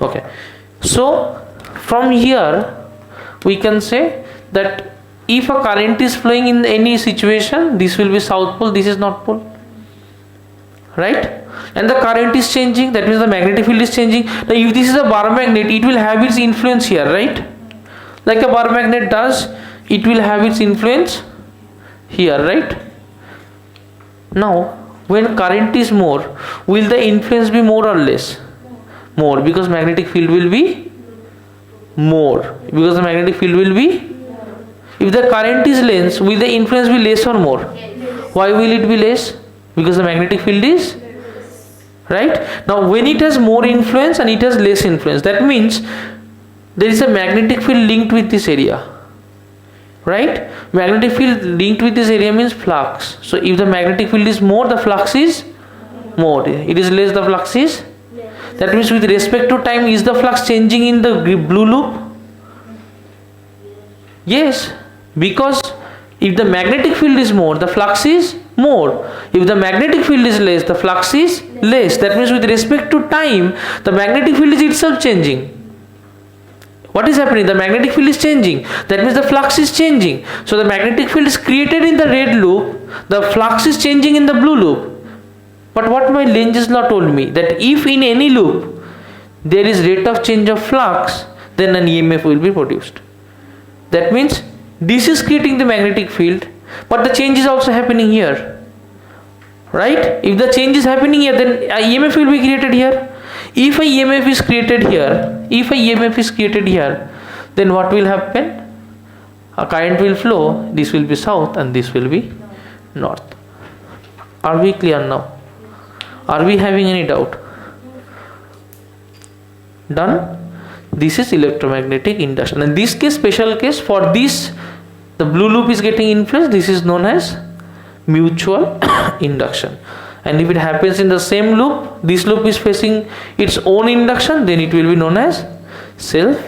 Okay. So from here we can say that if a current is flowing in any situation, this will be south pole, this is north pole, right? And the current is changing, that means the magnetic field is changing. Now if this is a bar magnet, it will have its influence here, right? Like a bar magnet does, it will have its influence here, right? Now when current is more, will the influence be more or less? More, because magnetic field will be more, because the magnetic field will be. If the current is less, will the influence be less or more? Why will it be less? Because the magnetic field is, right? Now when it has more influence and it has less influence, that means there is a magnetic field linked with this area, right? Magnetic field linked with this area means flux. So if the magnetic field is more, the flux is more. It is less, the flux is. That means with respect to time, is the flux changing in the blue loop? Yes, because if the magnetic field is more, the flux is more. If the magnetic field is less, the flux is less. That means with respect to time, the magnetic field is itself changing. What is happening? The magnetic field is changing. That means the flux is changing. So the magnetic field is created in the red loop, the flux is changing in the blue loop. But what my Lenge's law told me, that if in any loop there is rate of change of flux, then an EMF will be produced. That means this is creating the magnetic field, but the change is also happening here, right? If the change is happening here, then a EMF will be created here. If a EMF is created here, then what will happen? A current will flow, this will be south and this will be north. Are we clear now? Are we having any doubt? Done? This is electromagnetic induction. In this case, special case, for this the blue loop is getting influenced, this is known as mutual induction. And if it happens in the same loop, this loop is facing its own induction, then it will be known as self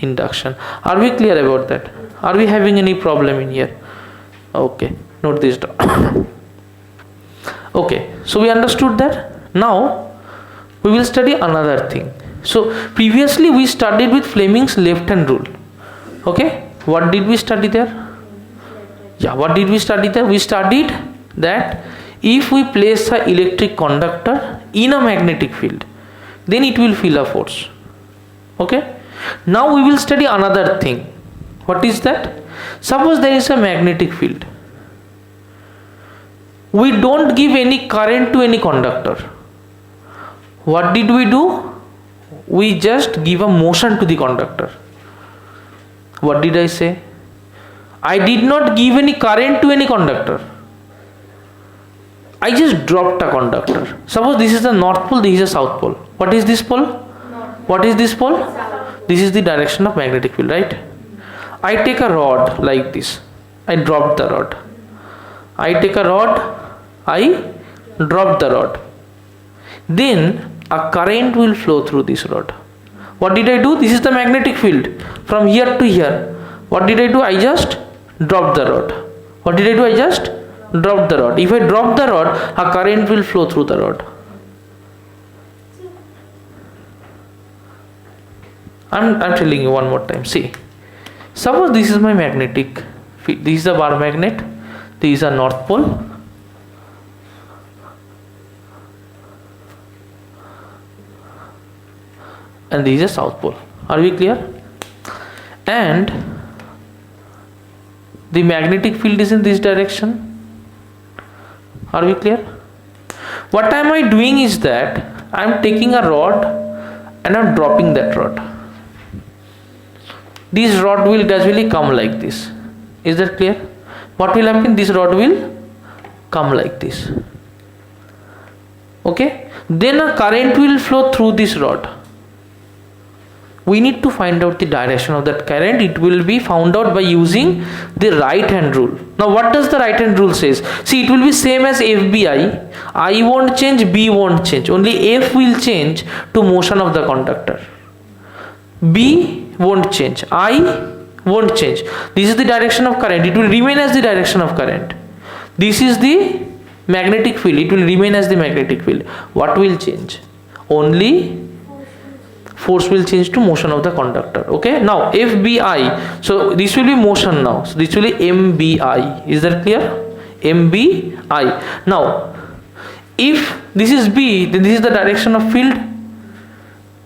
induction. Are we clear about that? Are we having any problem in here? Okay, note this down. Okay, so we understood that. Now we will study another thing. So previously we studied with Fleming's left hand rule. Okay, what did we study there? Yeah, what did we study there? We studied that if we place an electric conductor in a magnetic field, then it will feel a force. Okay, now we will study another thing. What is that? Suppose there is a magnetic field. We don't give any current to any conductor. What did we do? We just give a motion to the conductor. What did I say? I did not give any current to any conductor. I just dropped a conductor. Suppose this is the north pole, this is the south pole. What is this pole? What is this pole? This is the direction of magnetic field, right? I take a rod like this. I drop the rod. I take a rod. I drop the rod. Then a current will flow through this rod. What did I do? This is the magnetic field from here to here. What did I do? I just dropped the rod. What did I do? I just dropped the rod. If I drop the rod, a current will flow through the rod. I'm telling you one more time. See, suppose this is my magnetic field. This is a bar magnet. This is a north pole. And this is a south pole. Are we clear? And the magnetic field is in this direction. Are we clear? What am I doing is that I am taking a rod and I am dropping that rod. This rod will gradually come like this. Is that clear? What will happen? This rod will come like this. Okay? Then a current will flow through this rod. We need to find out the direction of that current. It will be found out by using the right hand rule. Now what does the right hand rule says? See, it will be same as FBI. I won't change, B won't change. Only F will change to motion of the conductor. B won't change. I won't change. This is the direction of current. It will remain as the direction of current. This is the magnetic field, it will remain as the magnetic field. What will change? Only force will change to motion of the conductor. Okay, now FBI, so this will be motion now, so this will be MBI. Is that clear? MBI. Now if this is B, then this is the direction of field.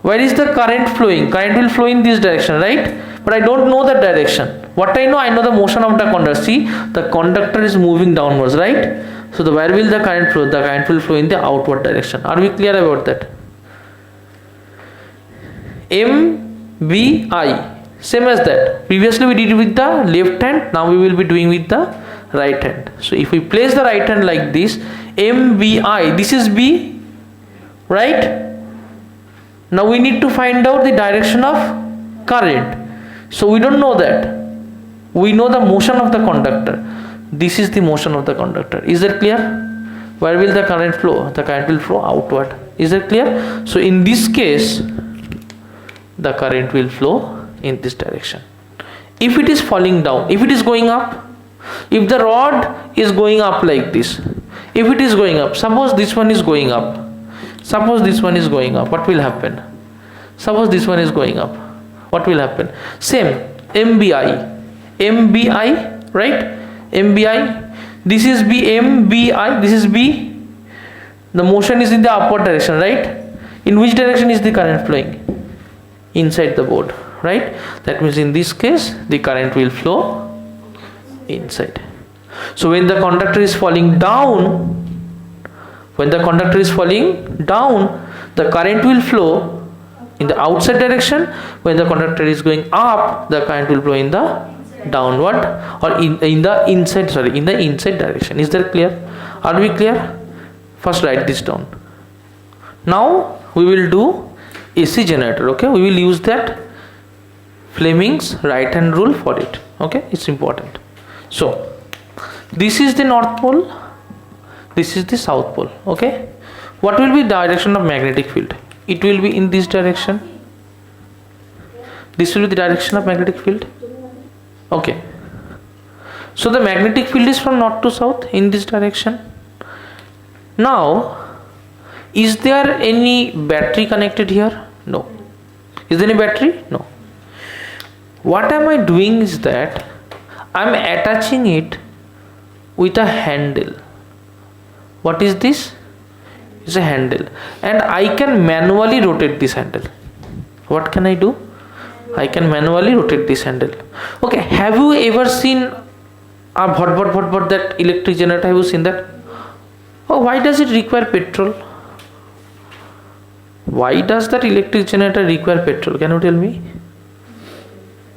Where is the current flowing? Current will flow in this direction, right? But I don't know that direction. What I know the motion of the conductor. See, the conductor is moving downwards, right? So where will the current flow? The current will flow in the outward direction. Are we clear about that? MBI, same as that. Previously we did with the left hand, now we will be doing with the right hand. So if we place the right hand like this, MBI, this is B, right? Now we need to find out the direction of current. So we don't know that. We know the motion of the conductor. This is the motion of the conductor. Is that clear? Where will the current flow? The current will flow outward. Is that clear? So in this case, the current will flow in this direction. If it is falling down, if it is going up, if the rod is going up like this, if it is going up, suppose this one is going up, suppose this one is going up, what will happen? Suppose this one is going up, what will happen? Same, MBI, right? MBI, this is B, MBI, this is B. The motion is in the upward direction, right? In which direction is the current flowing? Inside the board, right? That means in this case the current will flow inside. So when the conductor is falling down, the current will flow in the outside direction. When the conductor is going up, the current will flow in the downward or in the inside direction. Is that clear? Are we clear? First write this down. Now we will do AC generator. Okay, we will use that Fleming's right hand rule for it. Okay, it's important. So this is the north pole, this is the south pole. Okay, what will be the direction of magnetic field? It will be in this direction. This will be the direction of magnetic field. Okay, so the magnetic field is from north to south in this direction. Now, is there any battery connected here? No. Is there any battery? No. What am I doing is that I am attaching it with a handle. What is this? It's a handle, and I can manually rotate this handle. What can I do? I can manually rotate this handle. Okay, have you ever seen a bhot that electric generator? Have you seen that? Oh, why does it require petrol? Why does that electric generator require petrol? Can you tell me?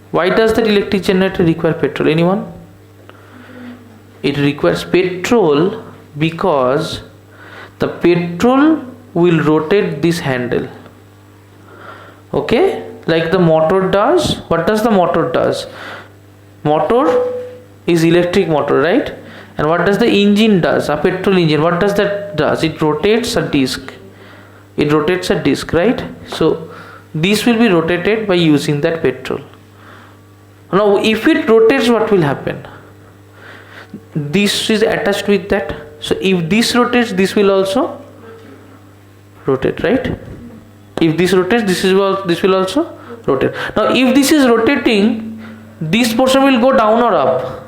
Why does that electric generator require petrol? Anyone? It requires petrol because the petrol will rotate this handle. Okay, like the motor does. What does the motor does? Motor is electric motor, right? And what does the engine does? A petrol engine. What does that does? It rotates a disc. It rotates a disc, right? So this will be rotated by using that petrol. Now if it rotates, what will happen? This is attached with that. So if this rotates, this will also rotate, right? If this rotates, this will also rotate. Now if this is rotating, this portion will go down or up?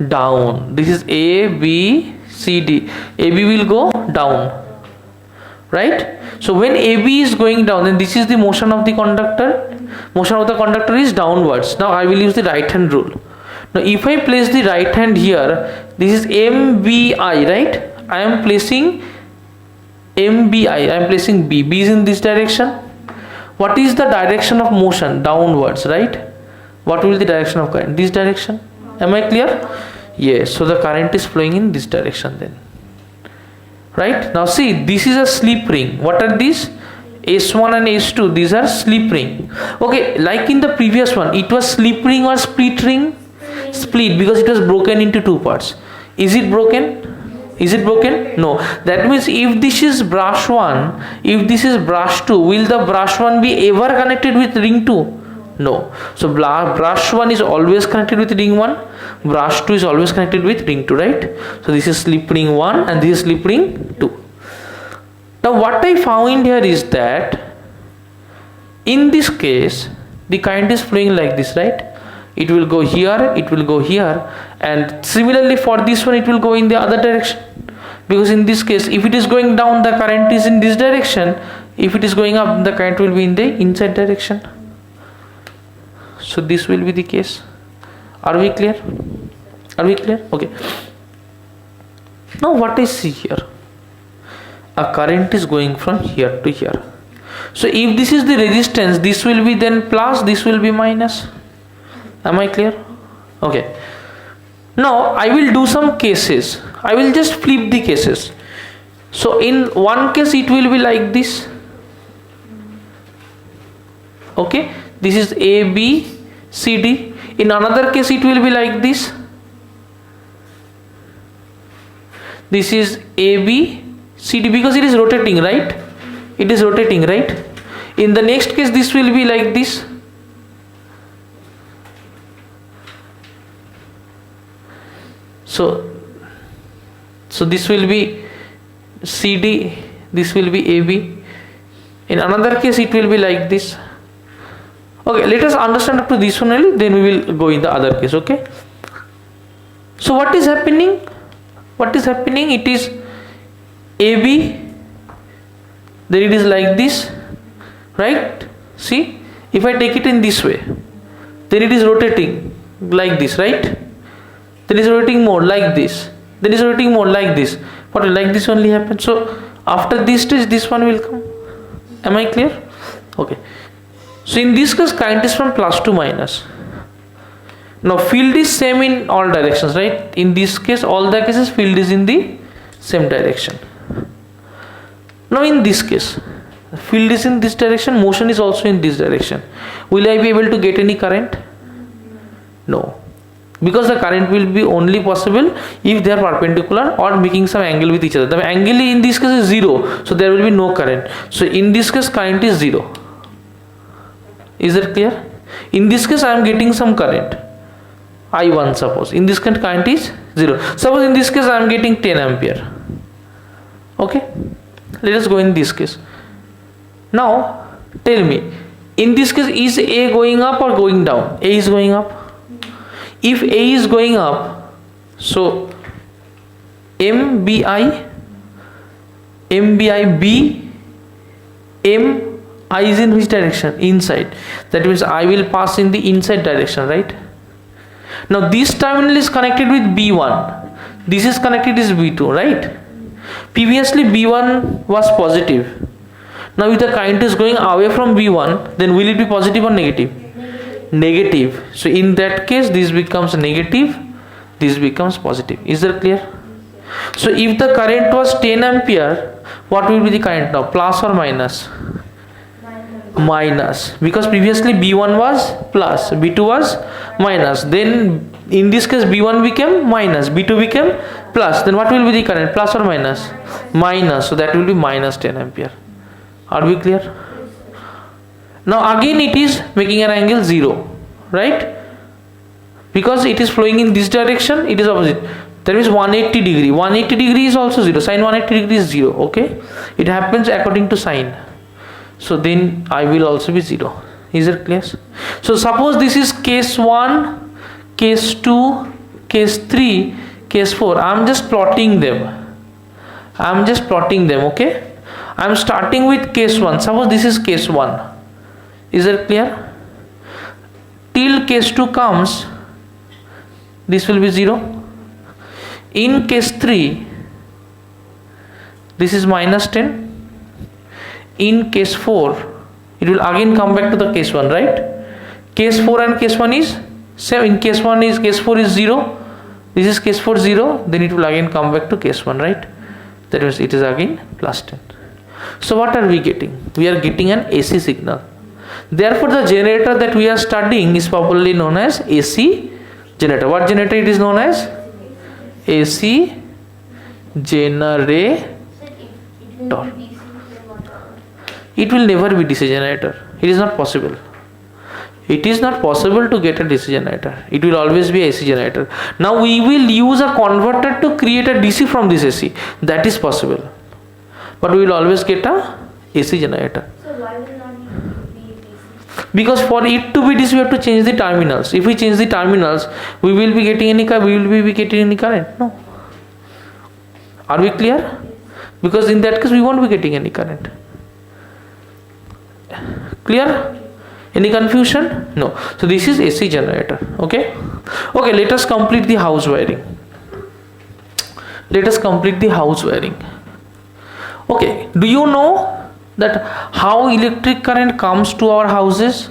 Down. This is A, B, C, D. AB will go down, right? So when AB is going down, then this is the motion of the conductor. Motion of the conductor is downwards. Now I will use the right hand rule. Now if I place the right hand here, this is MBI, right? I am placing MBI, I am placing B. B is in this direction. What is the direction of motion? Downwards, right? What will be the direction of current? This direction. Am I clear? Yes. So the current is flowing in this direction then. Right? Now see, this is a slip ring. What are these? S1 and S2. These are slip ring. Okay, like in the previous one, it was slip ring or split ring? Split, because it was broken into two parts. Is it broken? Is it broken? No. That means if this is brush 1, if this is brush 2, will the brush 1 be ever connected with ring 2? No. So brush 1 is always connected with ring 1, brush 2 is always connected with ring 2, right? So this is slip ring 1 and this is slip ring 2. Now what I found here is that in this case the current is flowing like this, right? It will go here, it will go here, and similarly for this one it will go in the other direction, because in this case if it is going down the current is in this direction, if it is going up the current will be in the inside direction. So this will be the case. Are we clear? Are we clear? Okay. Now what I see here, a current is going from here to here. So if this is the resistance, this will be then plus, this will be minus. Am I clear? Okay. Now I will do some cases. I will just flip the cases. So in one case it will be like this. Okay. This is A, B, C, D. In another case it will be like this. This is A, B, C, D, because it is rotating, right? It is rotating, right? In the next case this will be like this. So this will be CD, this will be AB. In another case it will be like this. Okay, let us understand up to this one only, then we will go in the other case. Okay. So what is happening? What is happening? It is AB, then it is like this, right? See, if I take it in this way, then it is rotating like this, right? Then it is rotating more like this, then it is rotating more like this. But like this only happens. So after this stage this one will come. Am I clear? Okay. So in this case current is from plus to minus. Now field is same in all directions, right? In this case all the cases field is in the same direction. Now in this case field is in this direction, motion is also in this direction. Will I be able to get any current? No, because the current will be only possible if they are perpendicular or making some angle with each other. The angle in this case is 0, so there will be no current. So in this case current is 0. Is that clear? In this case I am getting some current, I1 suppose. In this case current is 0. Suppose in this case I am getting 10 ampere. Okay, let us go in this case. Now tell me, in this case is A going up or going down? A is going up. If A is going up, so MBI B, I is in which direction? Inside. That means I will pass in the inside direction, right? Now this terminal is connected with B1. This is connected is B2, right? Previously B1 was positive. Now if the current is going away from B1, then will it be positive or negative? Negative. So in that case this becomes negative, this becomes positive. Is that clear? So if the current was 10 ampere, what will be the current now? Plus or minus? Minus. Because previously B1 was plus, B2 was minus. Then in this case B1 became minus, B2 became plus. Then what will be the current? Plus or minus? Minus. So that will be minus 10 ampere. Are we clear? Now again it is making an angle 0, right? Because it is flowing in this direction, it is opposite. That means 180 degree. 180 degree is also 0. Sin 180 degree is 0. Okay, it happens according to sine. So then I will also be 0. Is it clear? So suppose this is case 1, case 2, case 3, case 4. I am just plotting them. Okay, I am starting with case 1. Suppose this is case 1. Is that clear? Till case 2 comes, this will be 0. In case 3, this is minus 10. In case 4, it will again come back to the case 1, right? Case 4 and case 1 is same. In case 1 is, case 4 is 0. This is case 4 0. Then it will again come back to case 1, right? That means it is again plus 10. So what are we getting? We are getting an AC signal. Therefore the generator that we are studying is popularly known as AC generator. What generator it is known as? AC generator. It will never be DC generator. It is not possible. It is not possible to get a DC generator. It will always be a AC generator. Now we will use a converter to create a DC from this AC. That is possible. But we will always get a AC generator. So why will not be DC? Because for it to be DC, we have to change the terminals. If we change the terminals, we will be getting any current. We will be getting any current. No. Are we clear? Because in that case, we won't be getting any current. Clear? Any confusion? No. So this is AC generator. Okay. Okay. Let us complete the house wiring. Let us complete the house wiring. Okay. Do you know that how electric current comes to our houses?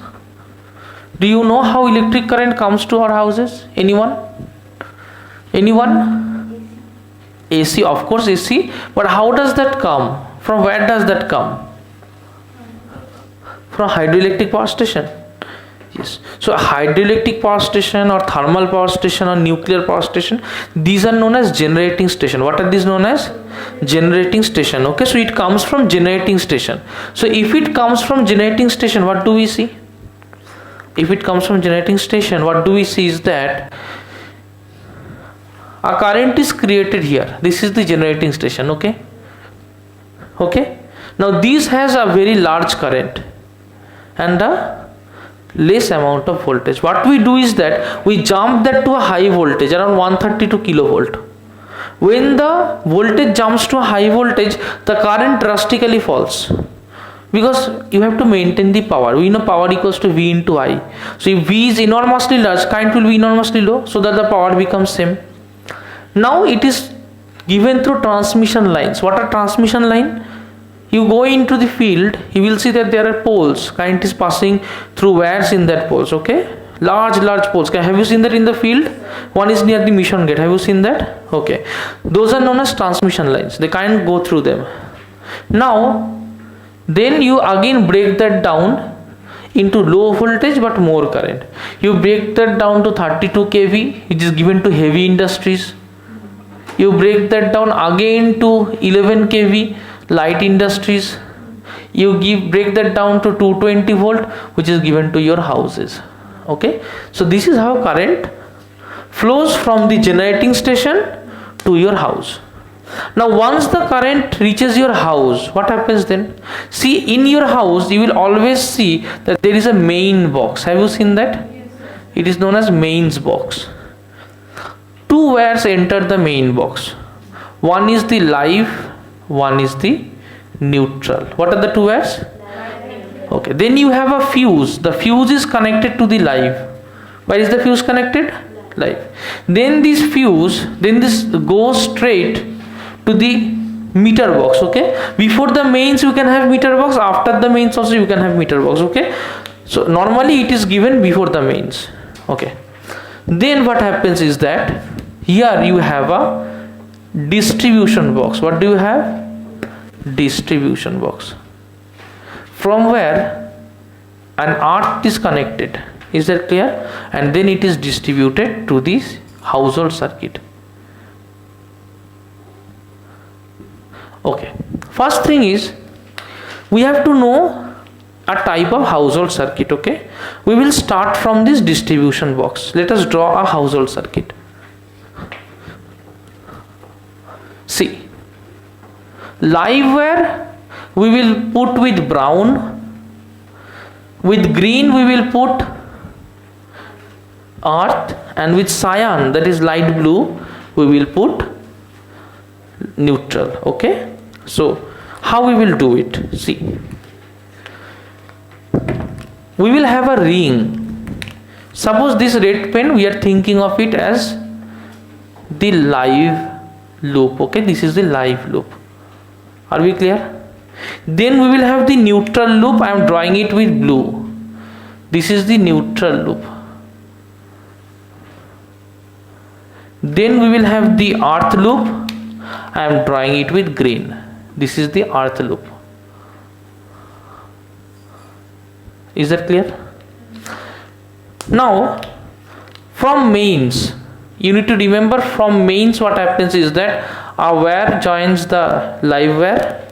Do you know how electric current comes to our houses? Anyone? Anyone? AC, of course AC. But how does that come? From where does that come? From hydroelectric power station. Yes. So hydroelectric power station or thermal power station or nuclear power station, these are known as generating station. What are these known as? Generating station. Okay, so it comes from generating station. So if it comes from generating station, what do we see? If it comes from generating station, what do we see is that a current is created here. This is the generating station. Okay. Okay. Now this has a very large current and a less amount of voltage. What we do is that we jump that to a high voltage around 132 kilovolt. When the voltage jumps to a high voltage, the current drastically falls, because you have to maintain the power. We know power equals to V into I. So if V is enormously large, current will be enormously low, so that the power becomes same. Now it is given through transmission lines. What are transmission line? You go into the field, you will see that there are poles. Current is passing through wires in that poles. Okay, large poles. Have you seen that in the field? One is near the mission gate. Have you seen that? Okay, those are known as transmission lines. They can't go through them. Now then you again break that down into low voltage but more current. You break that down to 32 kV, which is given to heavy industries. You break that down again to 11 kV, light industries. You break that down to 220 volt, which is given to your houses. Okay, so this is how current flows from the generating station to your house. Now once the current reaches your house, what happens then? See, in your house you will always see that there is a main box. Have you seen that? It is known as mains box. Two wires enter the main box. One is the live, one is the neutral. What are the two wires? Okay, then you have a fuse. The fuse is connected to the live. Where is the fuse connected? Live. Then this fuse, then this goes straight to the meter box. Okay, before the mains you can have meter box, after the mains also you can have meter box. Okay, so normally it is given before the mains. Okay, then what happens is that here you have a distribution box. What do you have? Distribution box, from where an earth is connected. Is that clear? And then it is distributed to this household circuit. Okay, first thing is we have to know a type of household circuit. Okay, we will start from this distribution box. Let us draw a household circuit. See, live wire we will put with brown, with green we will put earth, and with cyan, that is light blue, we will put neutral. Okay, so how we will do it? See, we will have a ring. Suppose this red pen, we are thinking of it as the live loop. Okay, this is the live loop. Are we clear? Then we will have the neutral loop. I am drawing it with blue. This is the neutral loop. Then we will have the earth loop. I am drawing it with green. This is the earth loop. Is that clear? Now from mains, you need to remember, from mains what happens is that a wire joins the live wire,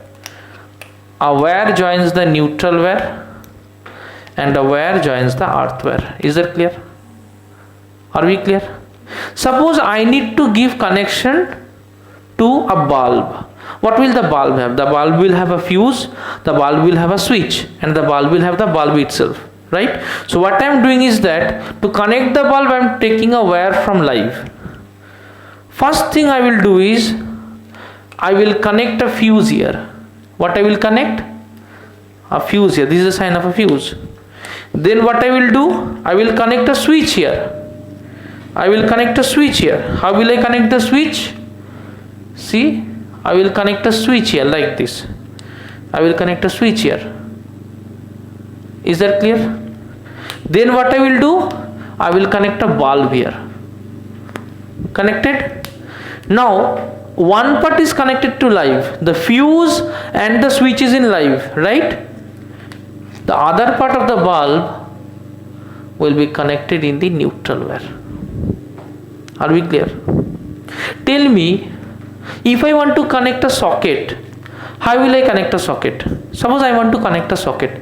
a wire joins the neutral wire, and a wire joins the earth wire. Is that clear? Are we clear? Suppose I need to give connection to a bulb. What will the bulb have? The bulb will have a fuse, the bulb will have a switch, and the bulb will have the bulb itself, right? So what I am doing is that to connect the bulb I am taking a wire from live. First thing I will do is I will connect a fuse here. What I will connect? A fuse here. This is a sign of a fuse. Then what I will do? I will connect a switch here. I will connect a switch here. How will I connect the switch? See, I will connect a switch here like this. I will connect a switch here. Is that clear? Then what I will do? I will connect a bulb here. Connected? Now, one part is connected to live. The fuse and the switch is in live, right? The other part of the bulb will be connected in the neutral wire. Are we clear? Tell me, if I want to connect a socket, how will I connect a socket? Suppose I want to connect a socket.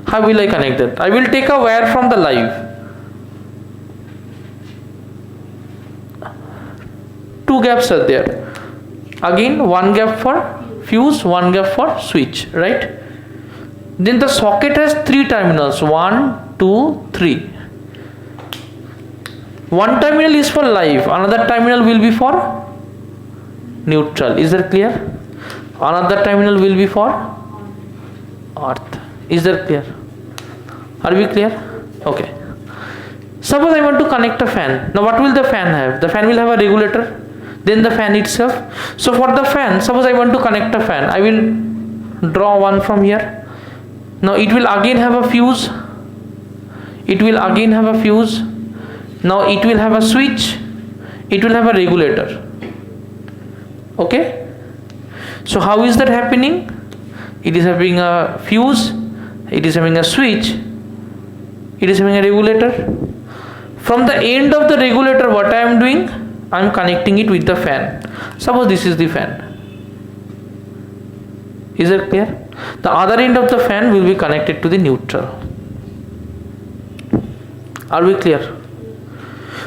How will I connect that? I will take a wire from the live. Two gaps are there. Again, one gap for fuse, one gap for switch, right? Then the socket has three terminals. 1, 2, 3. One terminal is for live, another terminal will be for neutral. Is that clear? Another terminal will be for earth. Is that clear? Are we clear? Okay. Suppose I want to connect a fan. Now what will the fan have? The fan will have a regulator, then the fan itself. So for the fan, suppose I want to connect a fan, I will draw one from here. Now it will again have a fuse. It will again have a fuse. Now it will have a switch. It will have a regulator. Okay? So how is that happening? It is having a fuse. It is having a switch. It is having a regulator. From the end of the regulator, what I am doing? I am connecting it with the fan. Suppose this is the fan. Is that clear? The other end of the fan will be connected to the neutral. Are we clear?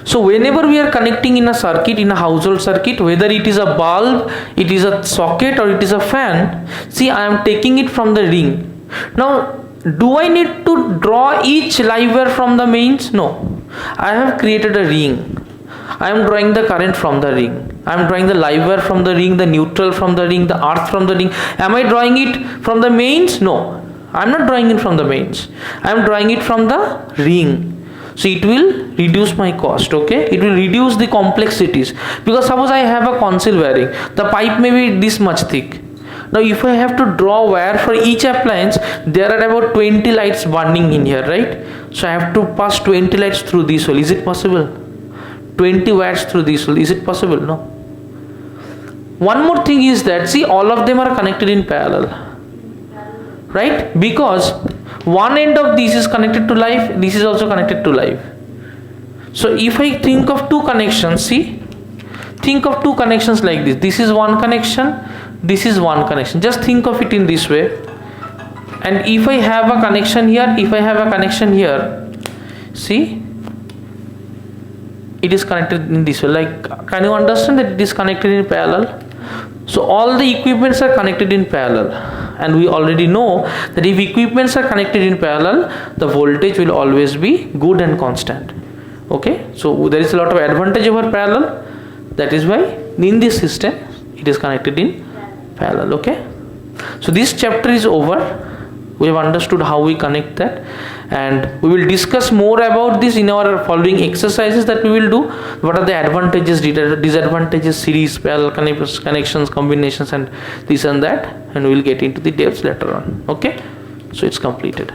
So whenever we are connecting in a circuit, in a household circuit, whether it is a bulb, it is a socket, or it is a fan, see, I am taking it from the ring. Now, do I need to draw each live wire from the mains? No. I have created a ring. I am drawing the current from the ring. I am drawing the live wire from the ring, the neutral from the ring, the earth from the ring. Am I drawing it from the mains? No. I am not drawing it from the mains. I am drawing it from the ring. So it will reduce my cost, okay? It will reduce the complexities. Because suppose I have a conceal wiring. The pipe may be this much thick. Now if I have to draw wire for each appliance, there are about 20 lights burning in here, right? So I have to pass 20 lights through this hole. Is it possible? 20 wires through this hole. Is it possible? No. One more thing is that, see, all of them are connected in parallel. Right? Because one end of this is connected to live, this is also connected to live. So if I think of two connections, see, think of two connections like this. This is one connection, this is one connection. Just think of it in this way. And if I have a connection here, if I have a connection here, see, it is connected in this way. Like, can you understand that it is connected in parallel? So all the equipments are connected in parallel, and we already know that if equipments are connected in parallel, the voltage will always be good and constant. Okay, so there is a lot of advantage over parallel. That is why in this system it is connected in parallel. Okay, so this chapter is over. We have understood how we connect that, and we will discuss more about this in our following exercises that we will do. What are the advantages, disadvantages, series, parallel connections, combinations, and this and that, and we will get into the depths later on. Okay, so it's completed.